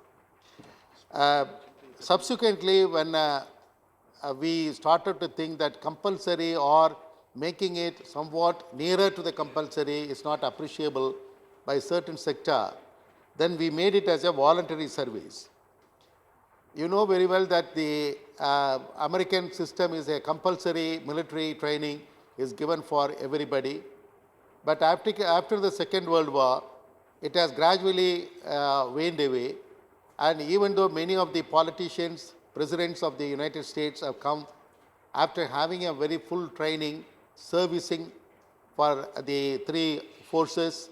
Subsequently, when we started to think that compulsory or making it somewhat nearer to the compulsory is not appreciable by certain sector, then we made it as a voluntary service. You know very well that the American system is a compulsory military training is given for everybody. But after the Second World War, it has gradually waned away. And even though many of the politicians, presidents of the United States have come after having a very full training, servicing for the three forces,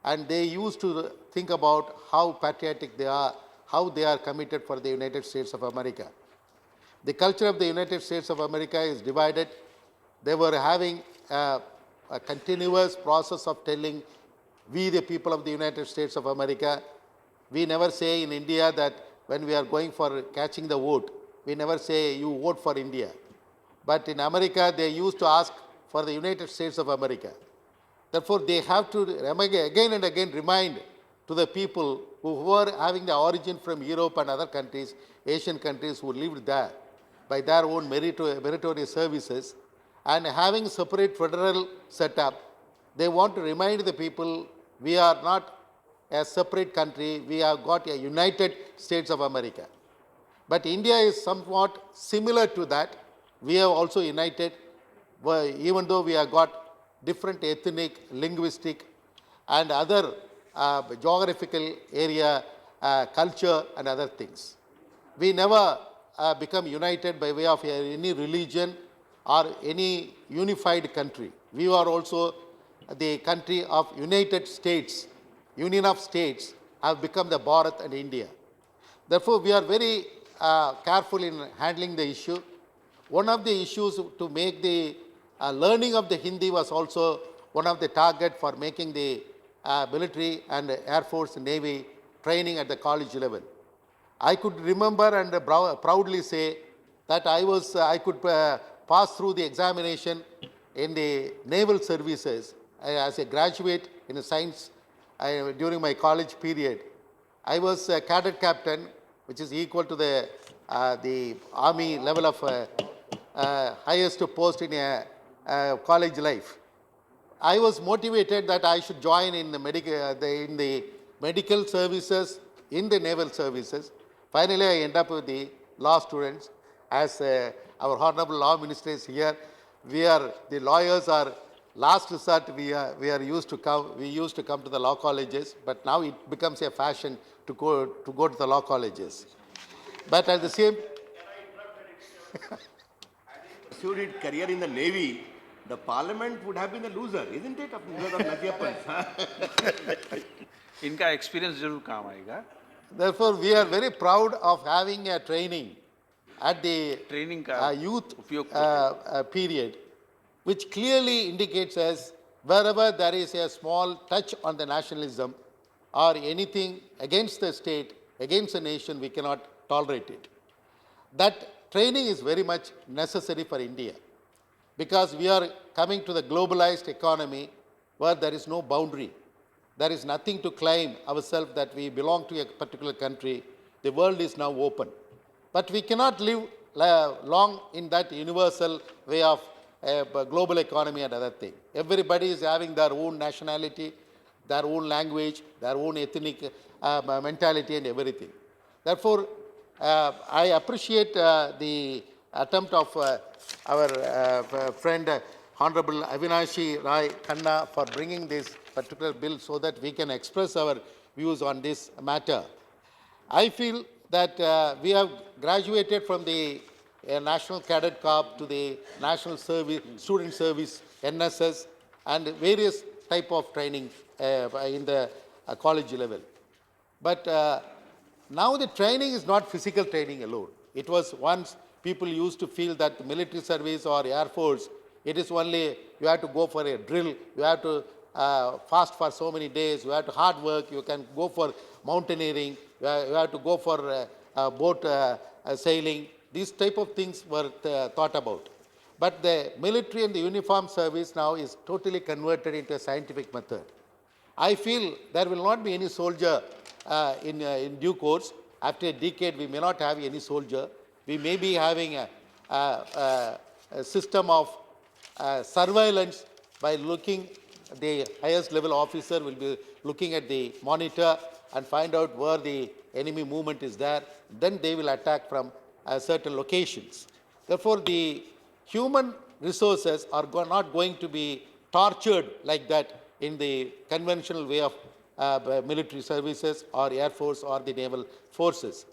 and they used to think about how patriotic they are, how they are committed for the United States of America. The culture of the United States of America is divided. They were having a continuous process of telling, we the people of the United States of America. We never say in India that when we are going for catching the vote, we never say you vote for India. But in America, they used to ask for the United States of America. Therefore, they have to again and again remind to the people who were having the origin from Europe and other countries, Asian countries who lived there by their own meritorious services, and having separate federal setup, they want to remind the people we are not a separate country, we have got a United States of America. But India is somewhat similar to that. We have also united, even though we have got different ethnic, linguistic, and other geographical area, culture, and other things. We never become united by way of any religion or any unified country. We are also the country of United States. Union of States have become the Bharat and India. Therefore, we are very careful in handling the issue. One of the issues to make the learning of the Hindi was also one of the target for making the military and Air Force and Navy training at the college level. I could remember and proudly say that I could pass through the examination in the naval services as a graduate in science during my college period. I was a cadet captain, which is equal to the army level of highest post in a college life. I was motivated that I should join in the medical services, in the naval services. Finally, I end up with the law students. As our Honorable Law Minister is here, the lawyers are last resort. We used to come. We used to come to the law colleges, but now it becomes a fashion to go to the law colleges. But at the same,
pursued his career in the Navy, the Parliament would have been a loser, isn't it?
इनका एक्सपीरियंस जरूर काम आएगा.
Therefore, we are very proud of having a training at the
Training का
youth
उपयोग
period, which clearly indicates us wherever there is a small touch on the nationalism or anything against the state, against the nation, we cannot tolerate it. That training is very much necessary for India because we are coming to the globalized economy where there is no boundary. There is nothing to claim ourselves that we belong to a particular country. The world is now open. But we cannot live long in that universal way of global economy and other thing. Everybody is having their own nationality, their own language, their own ethnic mentality and everything. Therefore, I appreciate the attempt of our friend Honorable Avinashi Rai Khanna for bringing this particular bill so that we can express our views on this matter. I feel that we have graduated from the National Cadet Corps to the National Service, Student Service, NSS, and various type of training in the college level. But now the training is not physical training alone. It was once people used to feel that military service or Air Force, it is only you have to go for a drill, you have to fast for so many days, you have to hard work, you can go for mountaineering, you have to go for boat sailing. These type of things were thought about. But the military and the uniform service now is totally converted into a scientific method. I feel there will not be any soldier in due course. After a decade, we may not have any soldier. We may be having a system of surveillance by looking, the highest level officer will be looking at the monitor and find out where the enemy movement is there. Then they will attack from certain locations. Therefore, the human resources are not going to be tortured like that in the conventional way of military services or Air Force or the naval forces.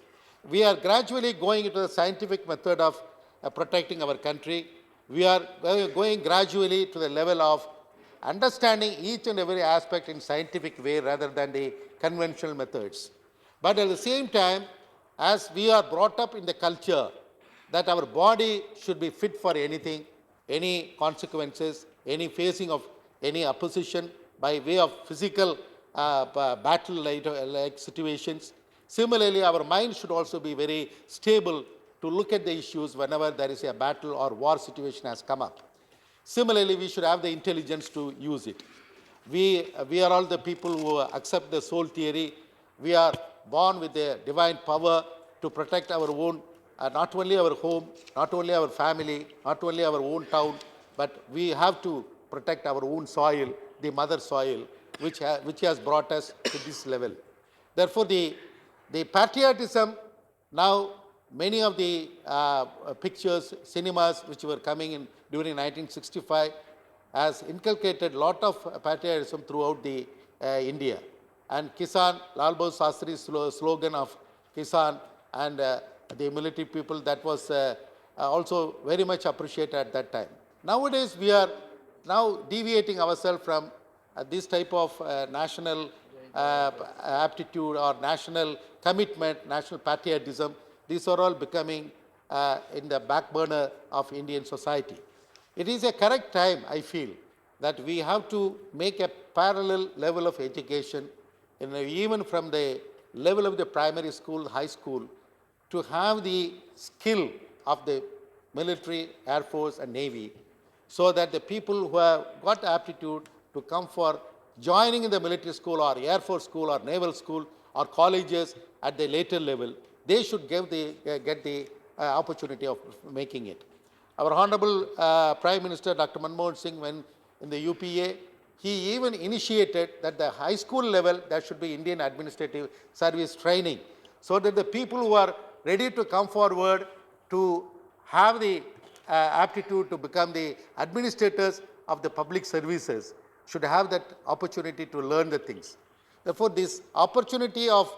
We are gradually going into the scientific method of protecting our country. We are going gradually to the level of understanding each and every aspect in scientific way rather than the conventional methods. But at the same time, as we are brought up in the culture that our body should be fit for anything, any consequences, any facing of any opposition by way of physical battle-like situations. Similarly, our mind should also be very stable to look at the issues whenever there is a battle or war situation has come up. Similarly, we should have the intelligence to use it. We are all the people who accept the soul theory. We are born with the divine power to protect our own, not only our home, not only our family, not only our own town, but we have to protect our own soil, the mother soil, which has brought us to this level. Therefore, the patriotism, now many of the pictures, cinemas which were coming in during 1965 has inculcated a lot of patriotism throughout the India. And Kisan, Lal Bahadur Shastri's slogan of Kisan and the military people, that was also very much appreciated at that time. Nowadays, we are now deviating ourselves from this type of national aptitude or national commitment, national patriotism. These are all becoming in the back burner of Indian society. It is a correct time, I feel, that we have to make a parallel level of education, even from the level of the primary school, high school, to have the skill of the military, Air Force and Navy, so that the people who have got aptitude to come for joining in the military school or Air Force school or naval school or colleges at the later level, they should get the opportunity of making it. Our Honorable Prime Minister Dr. Manmohan Singh, when in the UPA, he even initiated that the high school level there should be Indian Administrative Service training, so that the people who are ready to come forward to have the aptitude to become the administrators of the public services should have that opportunity to learn the things. Therefore, this opportunity of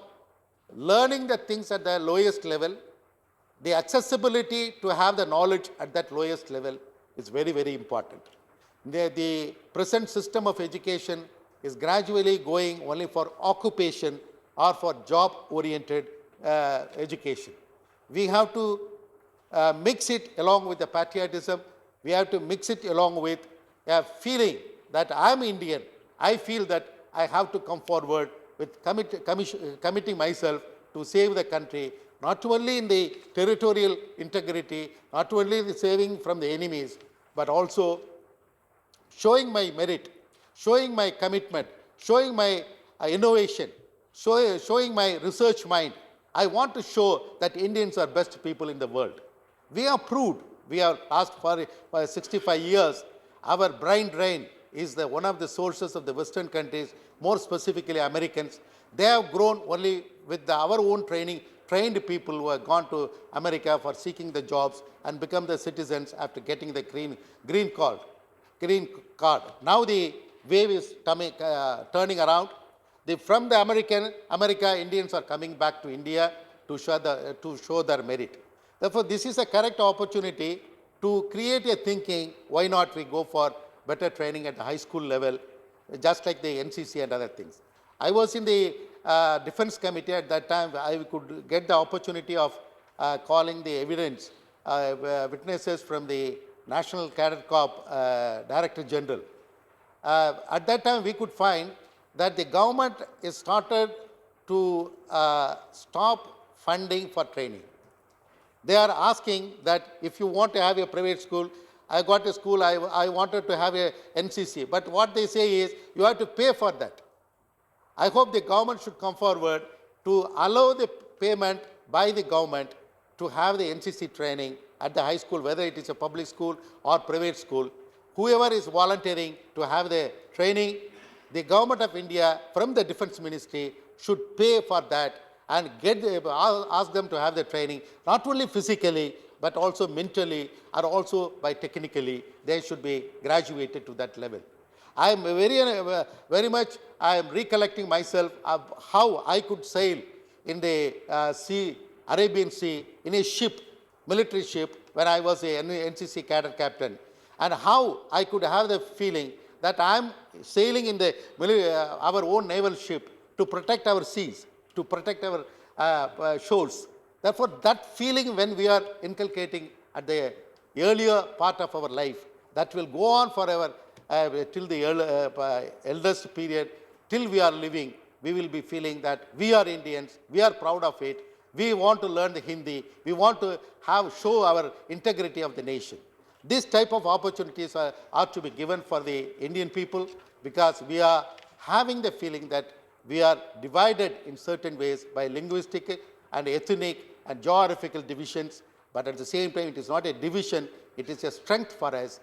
learning the things at the lowest level, the accessibility to have the knowledge at that lowest level is very, very important. The present system of education is gradually going only for occupation or for job-oriented education. We have to mix it along with the patriotism. We have to mix it along with a feeling that I am Indian. I feel that I have to come forward with committing myself to save the country, not only in the territorial integrity, not only the saving from the enemies, but also showing my merit, showing my commitment, showing my innovation, showing my research mind. I want to show that Indians are best people in the world. We have proved, we have asked for 65 years, our brain drain is one of the sources of the Western countries, more specifically Americans. They have grown only with our own training, trained people who have gone to America for seeking the jobs and become the citizens after getting the green card. Now the wave is turning around. From the America, Indians are coming back to India to show their merit. Therefore, this is a correct opportunity to create a thinking, why not we go for better training at the high school level, just like the NCC and other things. I was in the Defense Committee at that time. I could get the opportunity of calling the evidence, witnesses from the National Cadet Corps Director General. At that time, we could find that the government is started to stop funding for training. They are asking that if you want to have a private school, I got a school, I wanted to have a NCC. But what they say is, you have to pay for that. I hope the government should come forward to allow the payment by the government to have the NCC training at the high school, whether it is a public school or private school. Whoever is volunteering to have the training, the government of India from the Defense Ministry should pay for that and ask them to have the training, not only physically, but also mentally, or also by technically. They should be graduated to that level. I am very much, I am recollecting myself of how I could sail in the sea, Arabian Sea, in a ship, military ship, when I was a NCC cadet captain, and how I could have the feeling that I am sailing in our own naval ship to protect our seas, to protect our shores. Therefore, that feeling when we are inculcating at the earlier part of our life, that will go on forever till the eldest period, till we are living, we will be feeling that we are Indians, we are proud of it, we want to learn the Hindi, we want to show our integrity of the nation. This type of opportunities are to be given for the Indian people, because we are having the feeling that we are divided in certain ways by linguistic and ethnic and geographical divisions, but at the same time it is not a division, it is a strength for us,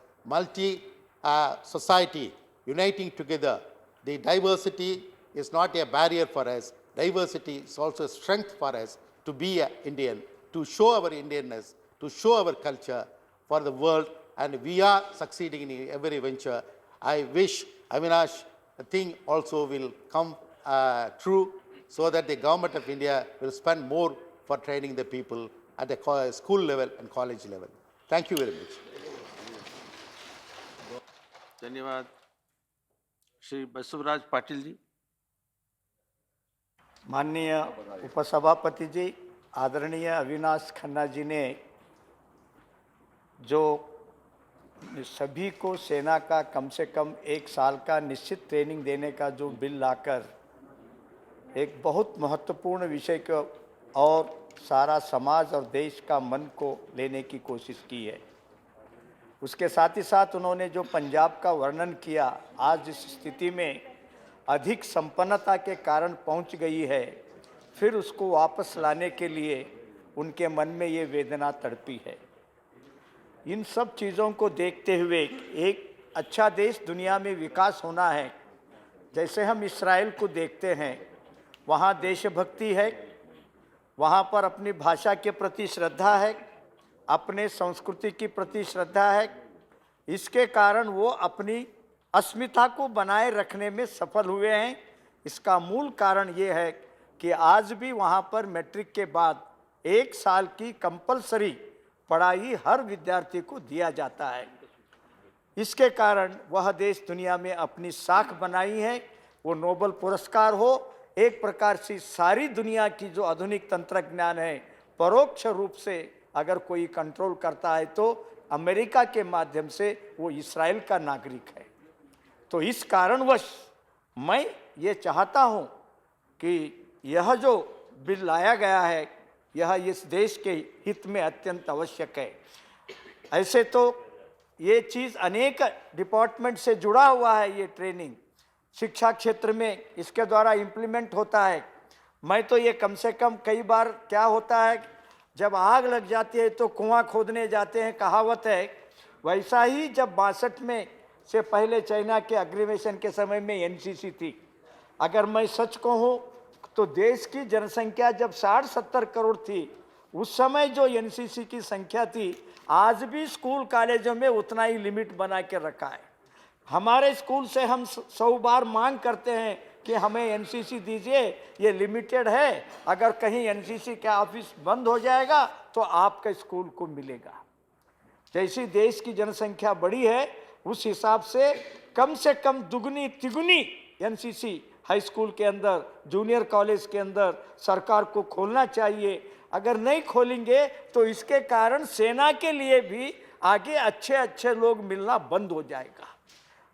society uniting together. The diversity is not a barrier for us, diversity is also a strength for us to be an Indian, to show our Indianness, to show our culture for the world, and we are succeeding in every venture. I wish, Avinash, the thing also will come true, so that the government of India will spend more for training the people at the school level and college level. Thank you very much.
धन्यवाद. श्री बसवराज पाटिल जी.
माननीय उपसभापति जी, आदरणीय अविनाश खन्ना जी ने जो सभी को सेना का कम से कम 1 साल का निश्चित ट्रेनिंग देने का जो बिल लाकर एक बहुत महत्वपूर्ण विषय को और सारा समाज और देश का मन को लेने की कोशिश की है, उसके साथ ही साथ उन्होंने जो पंजाब का वर्णन किया, आज जिस स्थिति में अधिक संपन्नता के कारण पहुंच गई है, फिर उसको वापस लाने के लिए उनके मन में ये वेदना तड़पी है. इन सब चीज़ों को देखते हुए एक अच्छा देश दुनिया में विकास होना है. जैसे हम इस्राएल को देखते हैं, वहाँ देशभक्ति है, वहाँ पर अपनी भाषा के प्रति श्रद्धा है, अपने संस्कृति के प्रति श्रद्धा है. इसके कारण वो अपनी अस्मिता को बनाए रखने में सफल हुए हैं. इसका मूल कारण ये है कि आज भी वहाँ पर मैट्रिक के बाद 1 साल की कंपलसरी पढ़ाई हर विद्यार्थी को दिया जाता है. इसके कारण वह देश दुनिया में अपनी साख बनाई है. वो नोबेल पुरस्कार हो एक प्रकार से सारी दुनिया की जो आधुनिक तंत्रज्ञान है परोक्ष रूप से अगर कोई कंट्रोल करता है तो अमेरिका के माध्यम से वो इसराइल का नागरिक है। तो इस कारणवश मैं ये चाहता हूँ कि यह जो बिल लाया गया है यह इस देश के हित में अत्यंत आवश्यक है। ऐसे तो ये चीज़ अनेक डिपार्टमेंट से जुड़ा हुआ है, ये ट्रेनिंग शिक्षा क्षेत्र में इसके द्वारा इम्प्लीमेंट होता है। मैं तो ये कम से कम कई बार क्या होता है जब आग लग जाती है तो कुआं खोदने जाते हैं, कहावत है, वैसा ही जब 62 में से पहले चाइना के अग्रीवेशन के समय में एनसीसी थी। अगर मैं सच कहूँ तो देश की जनसंख्या जब 60-70 करोड़ थी उस समय जो एनसीसी की संख्या थी आज भी स्कूल कॉलेजों में उतना ही लिमिट बना के रखा है। हमारे स्कूल से हम 100 बार मांग करते हैं कि हमें एनसीसी दीजिए, ये लिमिटेड है, अगर कहीं एनसीसी का ऑफिस बंद हो जाएगा तो आपका स्कूल को मिलेगा। जैसी देश की जनसंख्या बढ़ी है उस हिसाब से कम दुगनी तिगुनी एनसीसी हाई स्कूल के अंदर, जूनियर कॉलेज के अंदर सरकार को खोलना चाहिए। अगर नहीं खोलेंगे तो इसके कारण सेना के लिए भी आगे अच्छे लोग मिलना बंद हो जाएगा।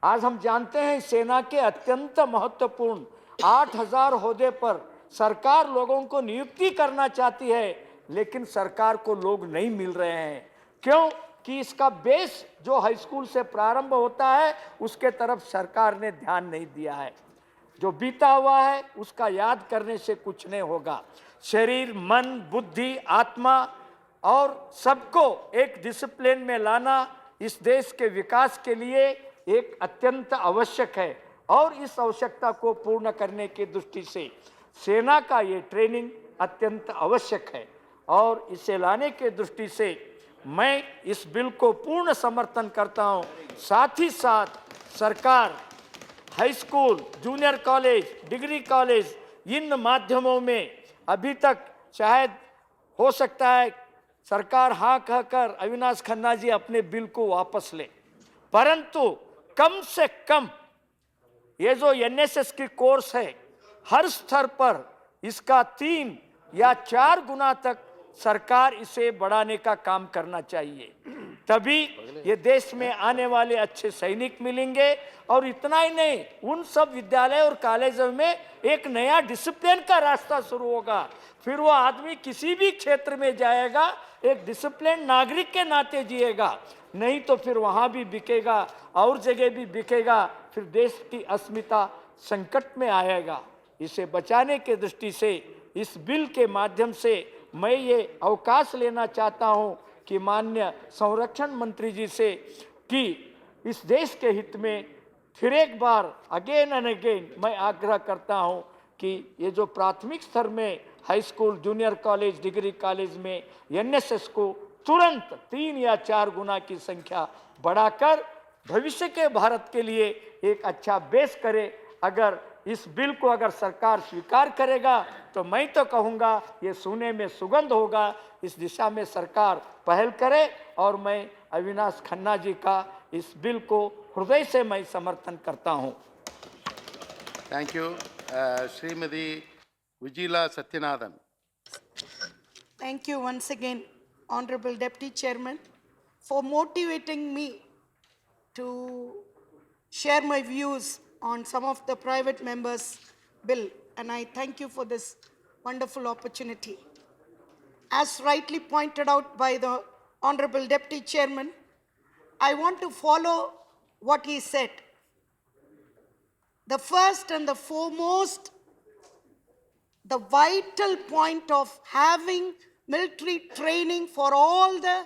आज हम जानते हैं सेना के अत्यंत महत्वपूर्ण 8000 ओहदे पर सरकार लोगों को नियुक्ति करना चाहती है, लेकिन सरकार को लोग नहीं मिल रहे हैं। क्यों? कि इसका बेस जो हाई स्कूल से प्रारंभ होता है उसके तरफ सरकार ने ध्यान नहीं दिया है। जो बीता हुआ है उसका याद करने से कुछ नहीं होगा। शरीर, मन, बुद्धि, आत्मा और सबको एक डिसिप्लिन में लाना इस देश के विकास के लिए एक अत्यंत आवश्यक है और इस आवश्यकता को पूर्ण करने की दृष्टि से सेना का ये ट्रेनिंग अत्यंत आवश्यक है और इसे लाने के दृष्टि से मैं इस बिल को पूर्ण समर्थन करता हूं। साथ ही साथ सरकार high school, junior college, degree college in माध्यमों में अभी तक शायद हो सकता है सरकार हाँ कहकर अविनाश खन्ना जी अपने बिल को वापस ले, परंतु कम से कम ये जो एनएसएस की कोर्स है हर स्तर पर इसका 3 या 4 गुना तक सरकार इसे बढ़ाने का काम करना चाहिए। तभी ये देश में आने वाले अच्छे सैनिक मिलेंगे और इतना ही नहीं, उन सब विद्यालय और कॉलेजों में एक नया डिसिप्लिन का रास्ता शुरू होगा। फिर वो आदमी किसी भी क्षेत्र में जाएगा एक डिसिप्लिन नागरिक के नाते जिएगा, नहीं तो फिर वहाँ भी बिकेगा और जगह भी बिकेगा, फिर देश की अस्मिता संकट में आएगा। इसे बचाने के दृष्टि से इस बिल के माध्यम से मैं ये अवकाश लेना चाहता हूँ कि माननीय संरक्षण मंत्री जी से कि इस देश के हित में फिर एक बार अगेन एंड अगेन मैं आग्रह करता हूँ कि ये जो प्राथमिक स्तर में high school, junior college, degree college में एनएसएस को तुरंत 3 या 4 गुना की संख्या बढ़ाकर भविष्य के भारत के लिए एक अच्छा बेस करे। अगर इस बिल को अगर सरकार स्वीकार करेगा तो मैं तो कहूँगा ये सुने में सुगंध होगा। इस दिशा में सरकार पहल करे और मैं अविनाश खन्ना जी का इस बिल को हृदय से मैं समर्थन करता हूँ।
Thank you. Srimati Vijila Satyanathan.
Thank you once again, Honorable Deputy Chairman, for motivating me to share my views on some of the private members' bill, and I thank you for this wonderful opportunity. As rightly pointed out by the Honorable Deputy Chairman, I want to follow what he said. The first and the foremost, the vital point of having military training for all the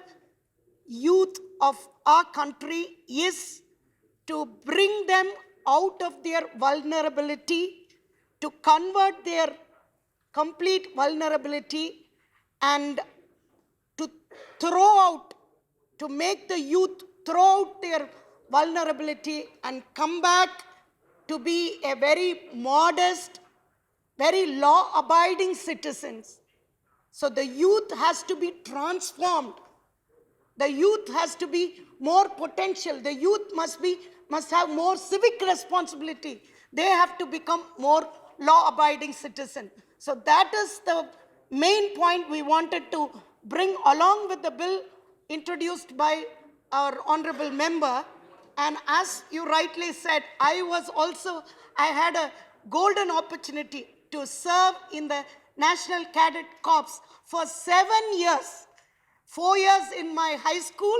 youth of our country is to bring them out of their vulnerability, to convert their complete vulnerability, and to throw out, to make the youth throw out their vulnerability and come back to be a very modest, very law-abiding citizens. So the youth has to be transformed. The youth has to be more potential. The youth must have more civic responsibility. They have to become more law-abiding citizen. So that is the main point we wanted to bring along with the bill introduced by our honorable member. And as you rightly said, I had a golden opportunity to serve in the National Cadet Corps for 7 years. 4 years in my high school,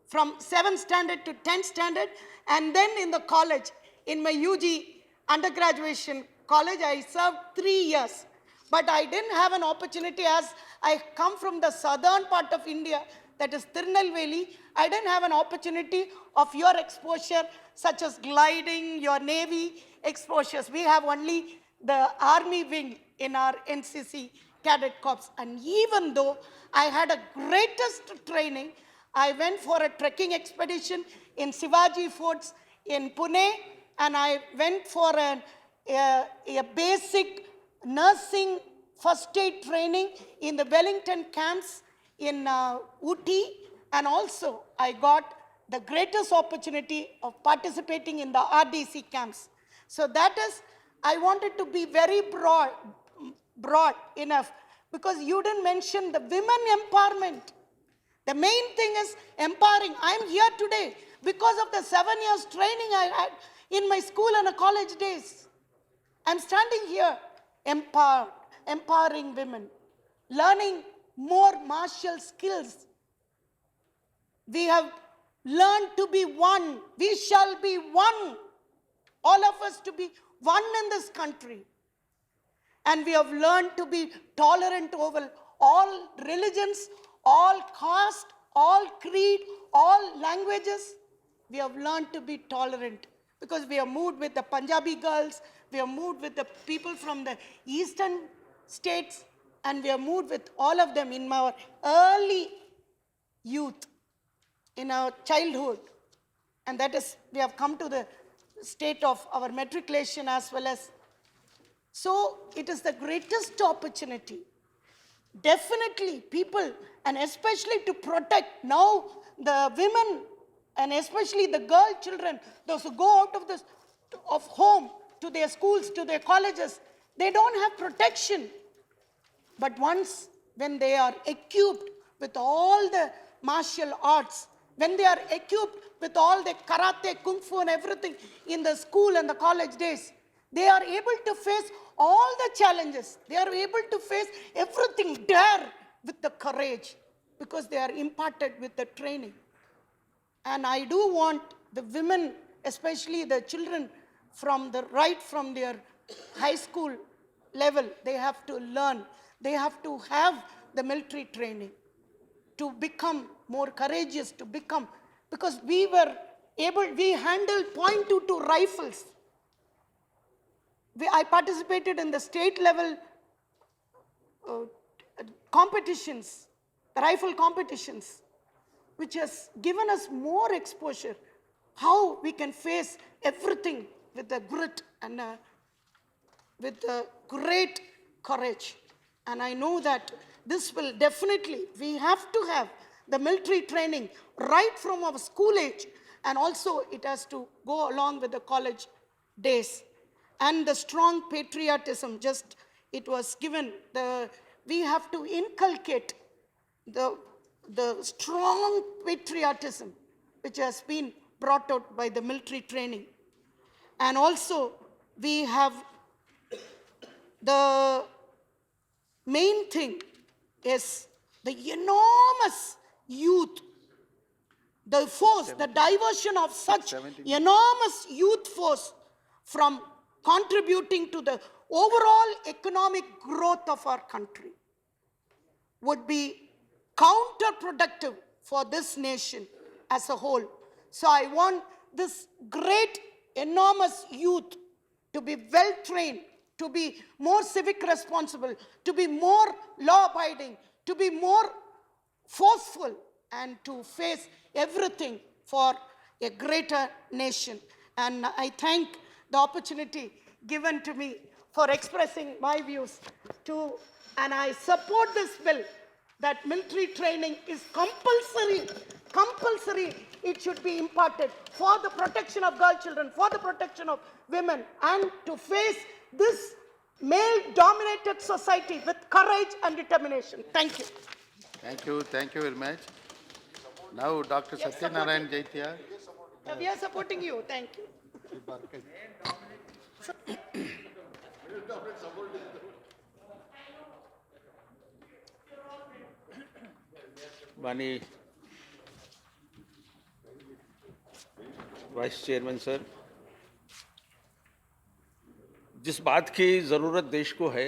from 7th standard to 10th standard, and then in the college, in my UG undergraduation college, I served 3 years. But I didn't have an opportunity, as I come from the southern part of India, that is Tirunelveli. I didn't have an opportunity of your exposure, such as gliding, your Navy exposures. We have only the Army wing in our NCC Cadet Corps. And even though I had a greatest training, I went for a trekking expedition in Shivaji Forts in Pune, and I went for a basic nursing first aid training in the Wellington camps in Ooty, and also I got the greatest opportunity of participating in the RDC camps. So that is, I wanted to be very broad enough, because you didn't mention the women empowerment. The main thing is empowering. I'm here today because of the 7 years training I had in my school and college days. I'm standing here empowering women, learning more martial skills. We have learned to be one. We shall be one. All of us to be one in this country. And we have learned to be tolerant over all religions, all caste, all creed, all languages. We have learned to be tolerant because we have moved with the Punjabi girls, we have moved with the people from the eastern states, and we have moved with all of them in our early youth, in our childhood. And that is, we have come to the state of our matriculation as well as. So it is the greatest opportunity. Definitely people, and especially to protect now the women, and especially the girl children, those who go out of home to their schools, to their colleges, they don't have protection. But once when they are equipped with all the martial arts, when they are equipped with all the karate, kung fu and everything in the school and the college days, they are able to face all the challenges. They are able to face everything there with the courage, because they are imparted with the training. And I do want the women, especially the children, from their high school level, they have to learn. They have to have the military training to become more courageous, to become, because we handled .22 rifles. I participated in the state level competitions, the rifle competitions, which has given us more exposure, how we can face everything with the grit and with the great courage. And I know that this will definitely, we have to have the military training right from our school age, and also it has to go along with the college days. And the strong patriotism, just it was given, we have to inculcate the strong patriotism which has been brought out by the military training. And also we have the main thing is the enormous youth, the force, the diversion of such enormous youth force from contributing to the overall economic growth of our country would be counterproductive for this nation as a whole. So I want this great, enormous youth to be well trained, to be more civic responsible, to be more law-abiding, to be more forceful, and to face everything for a greater nation. And I thank the opportunity given to me for expressing my views too, and I support this bill that military training is compulsory. It should be imparted for the protection of girl children, for the protection of women, and to face this male-dominated society with courage and determination. Thank you.
Thank you very much. Now, Dr. Satyanarayan Jaitya.
We are supporting you. Thank you.
माननीय वाइस चेयरमैन सर, जिस बात की ज़रूरत देश को है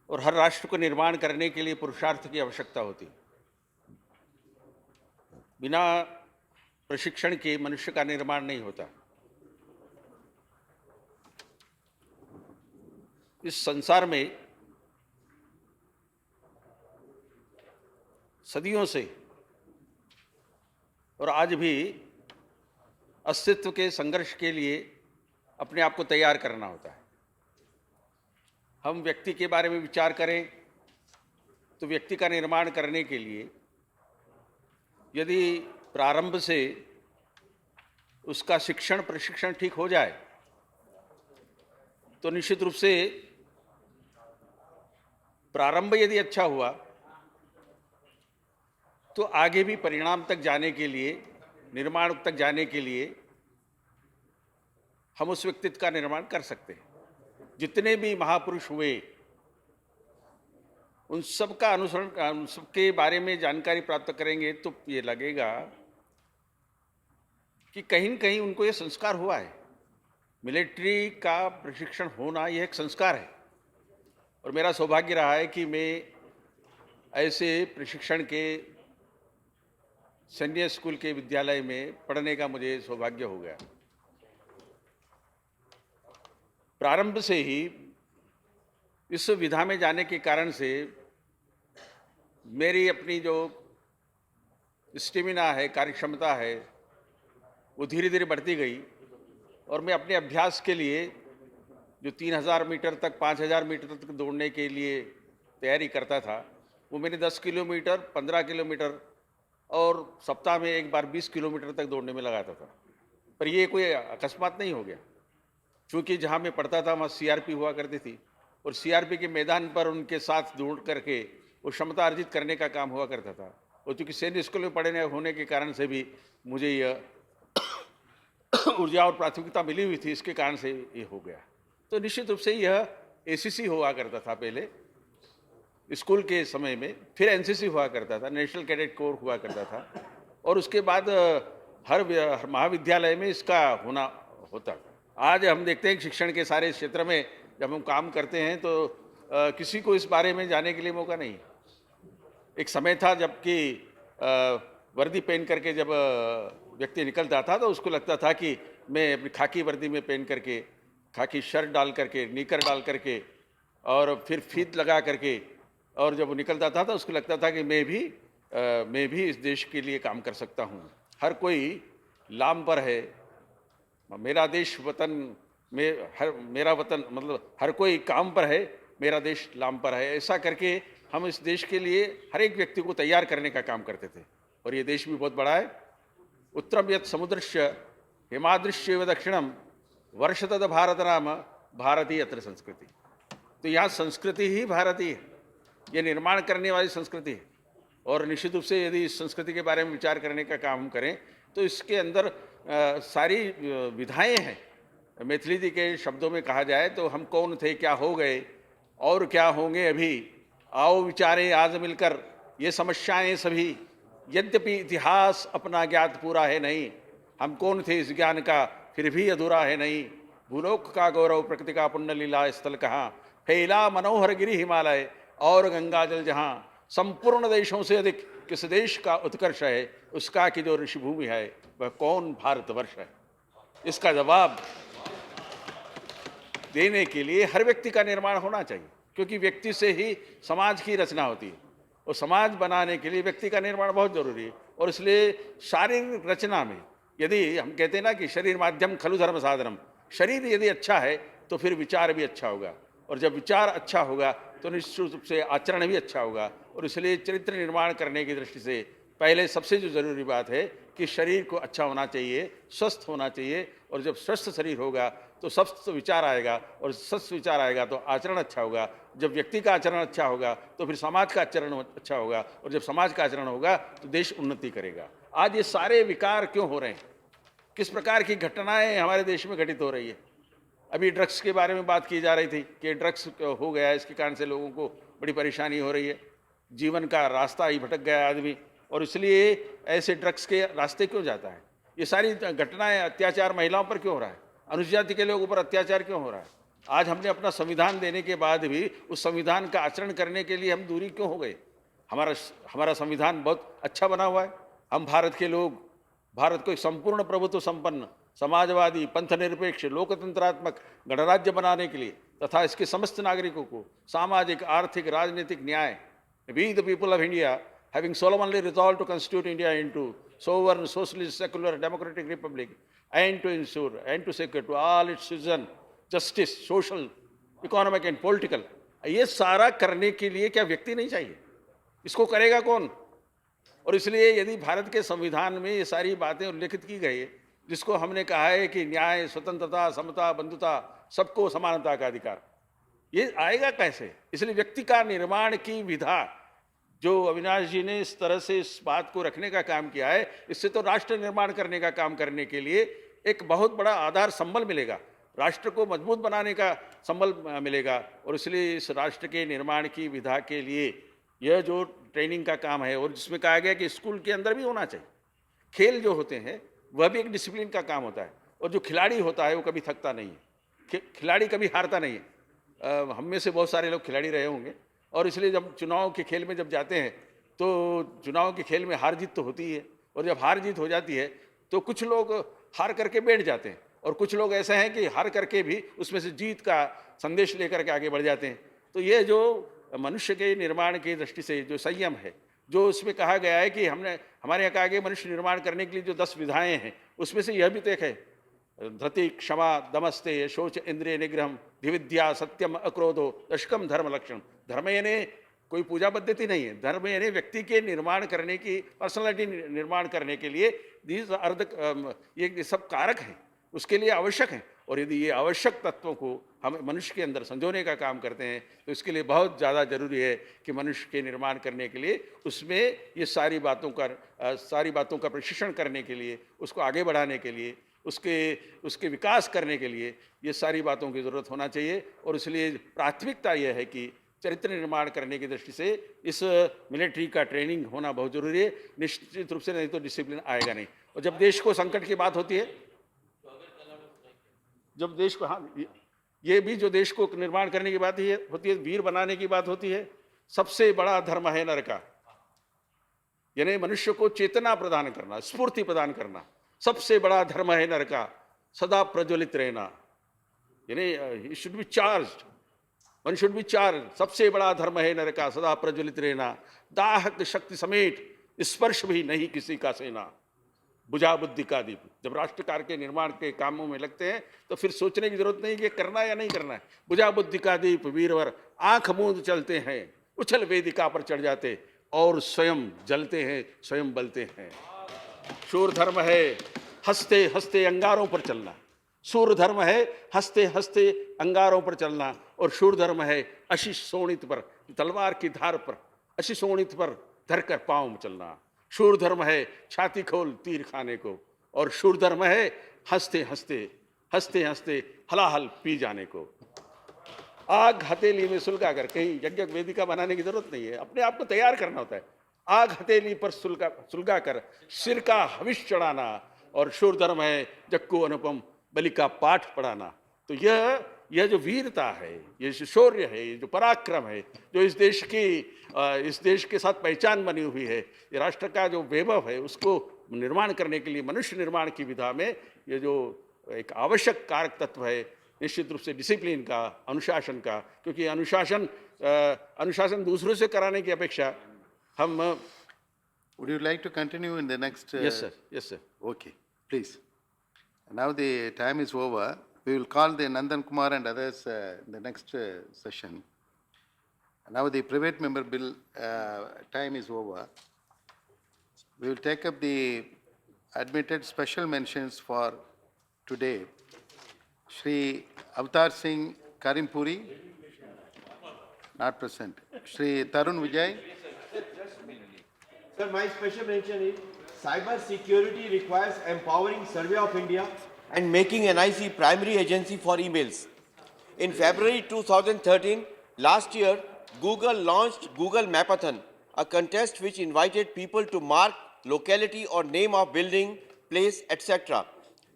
और हर राष्ट्र को निर्माण करने के लिए पुरुषार्थ की आवश्यकता होती, बिना प्रशिक्षण के मनुष्य का निर्माण नहीं होता। इस संसार में सदियों से और आज भी अस्तित्व के संघर्ष के लिए अपने आप को तैयार करना होता है। हम व्यक्ति के बारे में विचार करें तो व्यक्ति का निर्माण करने के लिए यदि प्रारंभ से उसका शिक्षण प्रशिक्षण ठीक हो जाए तो निश्चित रूप से प्रारंभ यदि अच्छा हुआ तो आगे भी परिणाम तक जाने के लिए, निर्माण तक जाने के लिए हम उस व्यक्तित्व का निर्माण कर सकते हैं। जितने भी महापुरुष हुए उन सब का अनुसरण, उन सबके बारे में जानकारी प्राप्त करेंगे तो ये लगेगा कि कहीं न कहीं उनको ये संस्कार हुआ है। मिलिट्री का प्रशिक्षण होना यह एक संस्कार है और मेरा सौभाग्य रहा है कि मैं ऐसे प्रशिक्षण के सैन्य स्कूल के विद्यालय में पढ़ने का मुझे सौभाग्य हो गया। प्रारंभ से ही इस विधा में जाने के कारण से मेरी अपनी जो स्टेमिना है, कार्यक्षमता है, वो धीरे धीरे बढ़ती गई और मैं अपने अभ्यास के लिए जो 3000 मीटर तक, 5000 मीटर तक दौड़ने के लिए तैयारी करता था, वो मैंने 10 किलोमीटर, 15 किलोमीटर और सप्ताह में एक बार 20 किलोमीटर तक दौड़ने में लगाता था। पर ये कोई अकस्मात नहीं हो गया, क्योंकि जहाँ मैं पढ़ता था वहाँ सीआरपी हुआ करती थी और सीआरपी के मैदान पर उनके साथ दौड़ करके वो क्षमता अर्जित करने का काम हुआ करता था। और चूँकि सैन्य स्कूल में पढ़ने होने के कारण से भी मुझे यह ऊर्जा और प्राथमिकता मिली हुई थी, इसके कारण से ये हो गया। तो निश्चित रूप से यह एसीसी हुआ करता था पहले स्कूल के समय में, फिर एनसीसी हुआ करता था, नेशनल कैडेट कोर हुआ करता था और उसके बाद हर महाविद्यालय में इसका होना होता था। आज हम देखते हैं कि शिक्षण के सारे क्षेत्र में जब हम काम करते हैं तो किसी को इस बारे में जाने के लिए मौका नहीं। एक समय था जबकि वर्दी पहन करके जब व्यक्ति निकलता था तो उसको लगता था कि मैं अपनी खाकी वर्दी में पहन करके, खाकी शर्ट डाल करके, निकर डाल करके और फिर फीत लगा करके और जब वो निकलता था तो उसको लगता था कि मैं भी इस देश के लिए काम कर सकता हूँ। हर कोई लाम पर है, मेरा देश वतन में, मेरा वतन मतलब हर कोई काम पर है, मेरा देश लाम पर है। ऐसा करके हम इस देश के लिए हर एक व्यक्ति को तैयार करने का काम करते थे और ये देश भी बहुत बड़ा है। उत्तरम यत् समुद्रस्य हिमादृश्यैव दक्षिणम वर्षतद भारत नाम भारतीय अत्र संस्कृति। तो यहाँ संस्कृति ही भारतीय है, ये निर्माण करने वाली संस्कृति है। और निश्चित रूप से यदि इस संस्कृति के बारे में विचार करने का काम हम करें तो इसके अंदर सारी विधाएं हैं। मैथिली जी के शब्दों में कहा जाए तो हम कौन थे, क्या हो गए और क्या होंगे अभी, आओ विचारें आज मिलकर ये समस्याएं सभी, यद्यपि इतिहास अपना ज्ञात पूरा है नहीं, हम कौन थे इस ज्ञान का फिर भी अधूरा है नहीं, भूलोक का गौरव प्रकृति का पुण्य लीला स्थल कहाँ, फैला मनोहर गिरि हिमालय और गंगा जल जहाँ, संपूर्ण देशों से अधिक किस देश का उत्कर्ष है, उसका की जो ऋषिभूमि है वह कौन भारतवर्ष है। इसका जवाब देने के लिए हर व्यक्ति का निर्माण होना चाहिए, क्योंकि व्यक्ति से ही समाज की रचना होती है और समाज बनाने के लिए व्यक्ति का निर्माण बहुत जरूरी है। और इसलिए शारीरिक रचना में यदि हम कहते हैं ना कि शरीर माध्यम खलु धर्म साधनम, शरीर यदि अच्छा है तो फिर विचार भी अच्छा होगा और जब विचार अच्छा होगा तो निश्चित रूप से आचरण भी अच्छा होगा। और इसलिए चरित्र निर्माण करने की दृष्टि से पहले सबसे जो ज़रूरी बात है कि शरीर को अच्छा होना चाहिए, स्वस्थ होना चाहिए, और जब स्वस्थ शरीर होगा तो स्वस्थ विचार आएगा, और स्वस्थ विचार आएगा तो आचरण अच्छा होगा। जब व्यक्ति का आचरण अच्छा होगा तो फिर समाज का आचरण अच्छा होगा, और जब समाज का आचरण होगा तो देश उन्नति करेगा। आज ये सारे विकार क्यों हो रहे हैं? किस प्रकार की घटनाएं हमारे देश में घटित हो रही है? अभी ड्रग्स के बारे में बात की जा रही थी कि ड्रग्स हो गया, इसके कारण से लोगों को बड़ी परेशानी हो रही है, जीवन का रास्ता ही भटक गया आदमी, और इसलिए ऐसे ड्रग्स के रास्ते क्यों जाता है? ये सारी घटनाएं, अत्याचार महिलाओं पर क्यों हो रहा है? अनुसूचित जाति के लोगों पर अत्याचार क्यों हो रहा है? आज हमने अपना संविधान देने के बाद भी उस संविधान का आचरण करने के लिए हम दूरी क्यों हो गए? हमारा संविधान बहुत अच्छा बना हुआ है। हम भारत के लोग भारत को एक संपूर्ण प्रभुत्व संपन्न, समाजवादी, पंथनिरपेक्ष, लोकतंत्रात्मक गणराज्य बनाने के लिए तथा इसके समस्त नागरिकों को सामाजिक, आर्थिक, राजनीतिक न्याय, we the people of India, having solemnly resolved to constitute India into sovereign, socialist, secular, democratic republic, and to ensure and to secure to all its citizens justice, social, economic and political, ये सारा करने के लिए क्या व्यक्ति नहीं चाहिए? इसको करेगा कौन? और इसलिए यदि भारत के संविधान में ये सारी बातें उल्लेखित की गई है, जिसको हमने कहा है कि न्याय, स्वतंत्रता, समता, बंधुता, सबको समानता का अधिकार, ये आएगा कैसे? इसलिए व्यक्ति का निर्माण की विधा जो अविनाश जी ने इस तरह से इस बात को रखने का काम किया है, इससे तो राष्ट्र निर्माण करने का काम करने के लिए एक बहुत बड़ा आधार संबल मिलेगा, राष्ट्र को मजबूत बनाने का संबल मिलेगा। और इसलिए इस राष्ट्र के निर्माण की विधा के लिए यह जो ट्रेनिंग का काम है, और जिसमें कहा गया कि स्कूल के अंदर भी होना चाहिए, खेल जो होते हैं वह भी एक डिसिप्लिन का काम होता है, और जो खिलाड़ी होता है वो कभी थकता नहीं है, खिलाड़ी कभी हारता नहीं है। हम में से बहुत सारे लोग खिलाड़ी रहे होंगे, और इसलिए जब चुनाव के खेल में जब जाते हैं तो चुनाव के खेल में हार जीत तो होती है, और जब हार जीत हो जाती है तो कुछ लोग हार करके बैठ जाते हैं, और कुछ लोग ऐसे हैं कि हार करके भी उसमें से जीत का संदेश लेकर के आगे बढ़ जाते हैं। तो ये जो मनुष्य के निर्माण की दृष्टि से जो संयम है, जो उसमें कहा गया है कि हमारे यहाँ कहा गया मनुष्य निर्माण करने के लिए जो 10 विधाएं हैं, उसमें से यह भी तो एक है, धृति, क्षमा, दमस्ते, शौच, इंद्रिय निग्रहम, धीविद्या, सत्यम, अक्रोधो, दशकम धर्म लक्षण। धर्म यानी कोई पूजा पद्धति नहीं है, धर्म यानी व्यक्ति के निर्माण करने की, पर्सनालिटी निर्माण करने के लिए दीज ये सब कारक हैं, उसके लिए आवश्यक हैं। और यदि ये आवश्यक तत्वों को हम मनुष्य के अंदर संजोने का काम करते हैं तो इसके लिए बहुत ज़्यादा जरूरी है कि मनुष्य के निर्माण करने के लिए उसमें ये सारी बातों का प्रशिक्षण करने के लिए, उसको आगे बढ़ाने के लिए, उसके विकास करने के लिए ये सारी बातों की ज़रूरत होना चाहिए। और इसलिए प्राथमिकता यह है कि चरित्र निर्माण करने की दृष्टि से इस मिलिट्री का ट्रेनिंग होना बहुत ज़रूरी है। निश्चित रूप से नहीं तो डिसिप्लिन आएगा नहीं। और जब देश को संकट की बात होती है, जब देश को, हाँ, ये भी जो देश को निर्माण करने की बात होती है, वीर बनाने की बात होती है, सबसे बड़ा धर्म है नर का, यानी मनुष्य को चेतना प्रदान करना, स्फूर्ति प्रदान करना, सबसे बड़ा धर्म है नर का, सदा प्रज्वलित रहना, यानी should be charged, one should be charge. सबसे बड़ा धर्म है नर का, सदा प्रज्वलित रहना, दाहक शक्ति समेत स्पर्श भी नहीं किसी का सेना, बुझा बुद्धि का दीप। जब राष्ट्र कार्य के निर्माण के कामों में लगते हैं तो फिर सोचने की जरूरत नहीं कि करना है या नहीं करना है। बुझा बुद्धि का दीप वीरवर आंख मूंद चलते हैं, उछल वेदिका पर चढ़ जाते और स्वयं जलते हैं, स्वयं बलते हैं। शूर धर्म है हंसते हंसते अंगारों पर चलना, सूर धर्म है हंसते हंसते अंगारों पर चलना, और शूर धर्म है अशिष शोणित पर, तलवार की धार पर अशिष शोणित पर धरकर पांव चलना। शूर धर्म है छाती खोल तीर खाने को, और शूर धर्म है हंसते हंसते हलाहल पी जाने को। आग हथेली में सुलगा कर, कहीं यज्ञ वेदिका बनाने की जरूरत नहीं है, अपने आप को तैयार करना होता है। आग हथेली पर सुलगा कर सिर का हविष चढ़ाना, और शूर धर्म है जक्को अनुपम बलि का पाठ पढ़ाना। तो यह जो वीरता है, ये जो शौर्य है, ये जो पराक्रम है, जो इस देश के साथ पहचान बनी हुई है, ये राष्ट्र का जो वैभव है, उसको निर्माण करने के लिए मनुष्य निर्माण की विधा में ये जो एक आवश्यक कारक तत्व है, निश्चित रूप से डिसिप्लिन का, अनुशासन का। क्योंकि अनुशासन दूसरों से कराने की अपेक्षा हम
Would you like to continue in the next?
Yes, sir. Yes, sir.
Okay, please. Now the time is over. We will call the Nandan Kumar and others in the next session. Now the private member bill time is over. We will take up the admitted special mentions for today. Shri Avatar Singh Karimpuri, not present. Shri Tarun Vijay.
Sir, my special mention is cyber security requires empowering Survey of India and making NIC primary agency for emails. In February 2013, last year, Google launched Google Mapathon, a contest which invited people to mark locality or name of building, place, etc.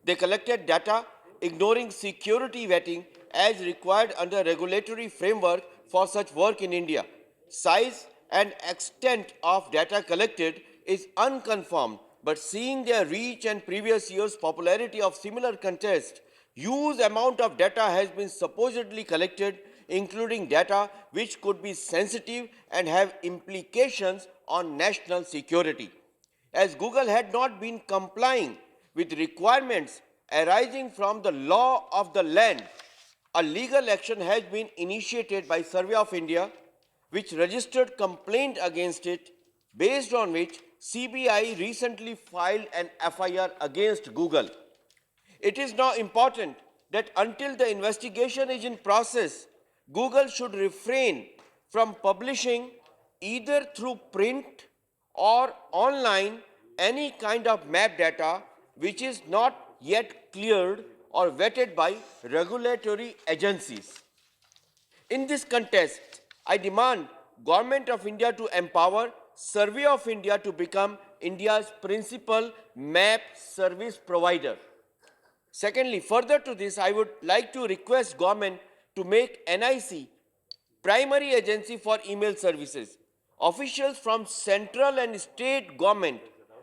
They collected data, ignoring security vetting as required under regulatory framework for such work in India. Size and extent of data collected is unconfirmed, but seeing their reach and previous years' popularity of similar contests, huge amount of data has been supposedly collected, including data which could be sensitive and have implications on national security. As Google had not been complying with requirements arising from the law of the land, a legal action has been initiated by Survey of India, which registered complaint against it, based on which CBI recently filed an FIR against Google. It is now important that until the investigation is in process, Google should refrain from publishing either through print or online any kind of map data which is not yet cleared or vetted by regulatory agencies. In this context, I demand Government of India to empower Survey of India to become India's principal map service provider. Secondly, further to this, I would like to request government to make NIC primary agency for email services. Officials from central and state government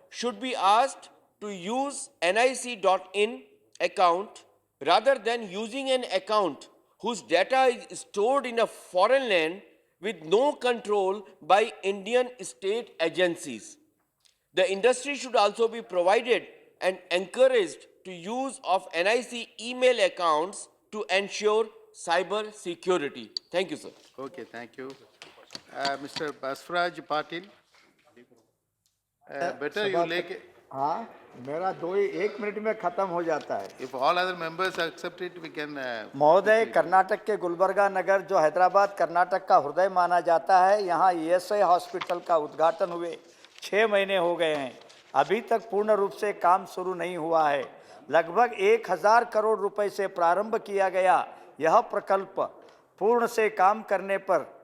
should be asked to use nic.in account rather than using an account whose data is stored in a foreign land with no control by Indian state agencies. The industry should also be provided and encouraged to use of NIC email accounts to ensure cyber security. Thank you, sir.
Okay, thank you. Mr. Basraj Patil. Better you like.
हाँ, मेरा 1 मिनट में खत्म हो जाता है.
If all other members accept it, we can.
महोदय, कर्नाटक के गुलबर्गा नगर, जो हैदराबाद कर्नाटक का हृदय माना जाता है, यहाँ ESI हॉस्पिटल का उद्घाटन हुए 6 महीने हो गए हैं. अभी तक पूर्ण रूप से काम शुरू नहीं हुआ है. लगभग 1000 करोड़ रुपए से प्रारंभ किया गया यह प्रकल्प पूर्ण से काम करने पर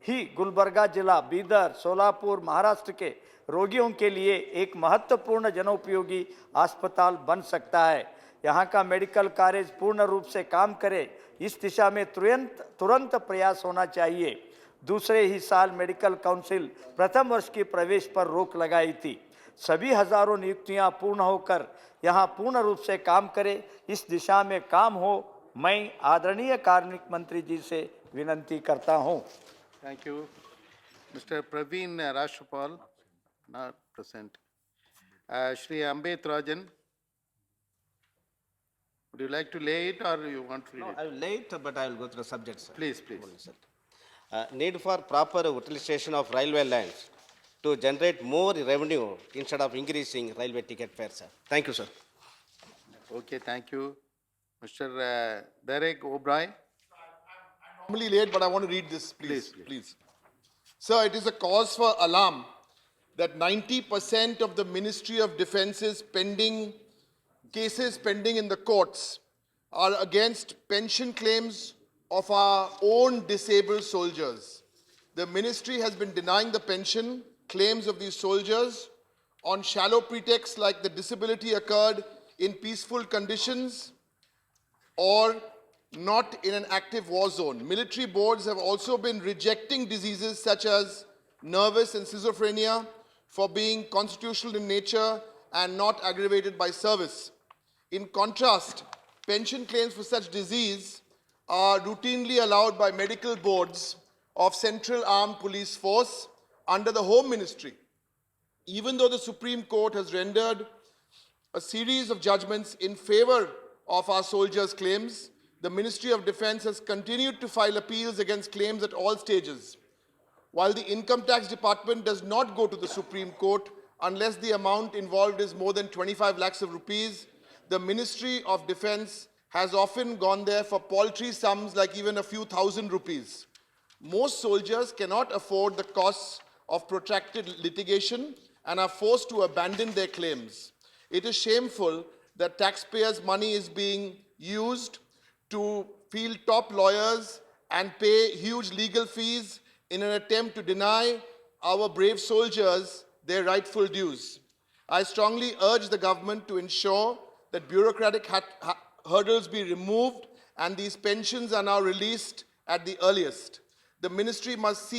ही गुलबर्गा जिला, बीदर, सोलापुर, महाराष्ट्र के रोगियों के लिए एक महत्वपूर्ण जनोपयोगी अस्पताल बन सकता है. यहाँ का मेडिकल कॉलेज पूर्ण रूप से काम करे, इस दिशा में तुरंत प्रयास होना चाहिए. दूसरे ही साल मेडिकल काउंसिल प्रथम वर्ष की प्रवेश पर रोक लगाई थी. सभी हजारों नियुक्तियां पूर्ण होकर यहाँ पूर्ण रूप से काम करे, इस दिशा में काम हो. मैं आदरणीय कार्मिक मंत्री जी से विनंती करता हूँ.
Thank you. Mr. Praveen Rashtrapal, not present. Shri Ambet Rajan, would you like to lay it or you want to read it?
I will lay it, but I will go through the subject, sir.
Please.
Need for proper utilization of railway lands to generate more revenue instead of increasing railway ticket fares, sir. Thank you, sir.
Okay, thank you. Mr. Derek O'Brien.
Normally late, but I want to read this, please. Sir, it is a cause for alarm that 90% of the Ministry of Defence's cases pending in the courts are against pension claims of our own disabled soldiers. The ministry has been denying the pension claims of these soldiers on shallow pretexts like the disability occurred in peaceful conditions or not in an active war zone. Military boards have also been rejecting diseases such as nervous and schizophrenia for being constitutional in nature and not aggravated by service. In contrast, pension claims for such disease are routinely allowed by medical boards of Central Armed Police Force under the Home Ministry. Even though the Supreme Court has rendered a series of judgments in favor of our soldiers' claims, the Ministry of Defense has continued to file appeals against claims at all stages. While the Income Tax Department does not go to the Supreme Court, unless the amount involved is more than 25 lakhs of rupees. The Ministry of Defense has often gone there for paltry sums like even a few thousand rupees. Most soldiers cannot afford the costs of protracted litigation and are forced to abandon their claims. It is shameful that taxpayers' money is being used to field top lawyers and pay huge legal fees in an attempt to deny our brave soldiers their rightful dues. I strongly urge the government to ensure that bureaucratic hurdles be removed and these pensions are now released at the earliest. The ministry must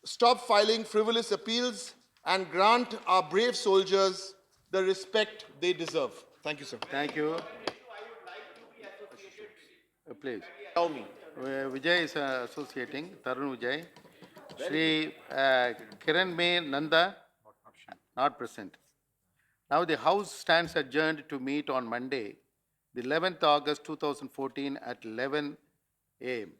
stop filing frivolous appeals and grant our brave soldiers the respect they deserve. Thank you, sir.
Thank you. Please.
Allow me.
Vijay is associating, Tarun Vijay. Shri Kiran May Nanda, not present. Now the House stands adjourned to meet on Monday, the 11th August 2014 at 11 a.m.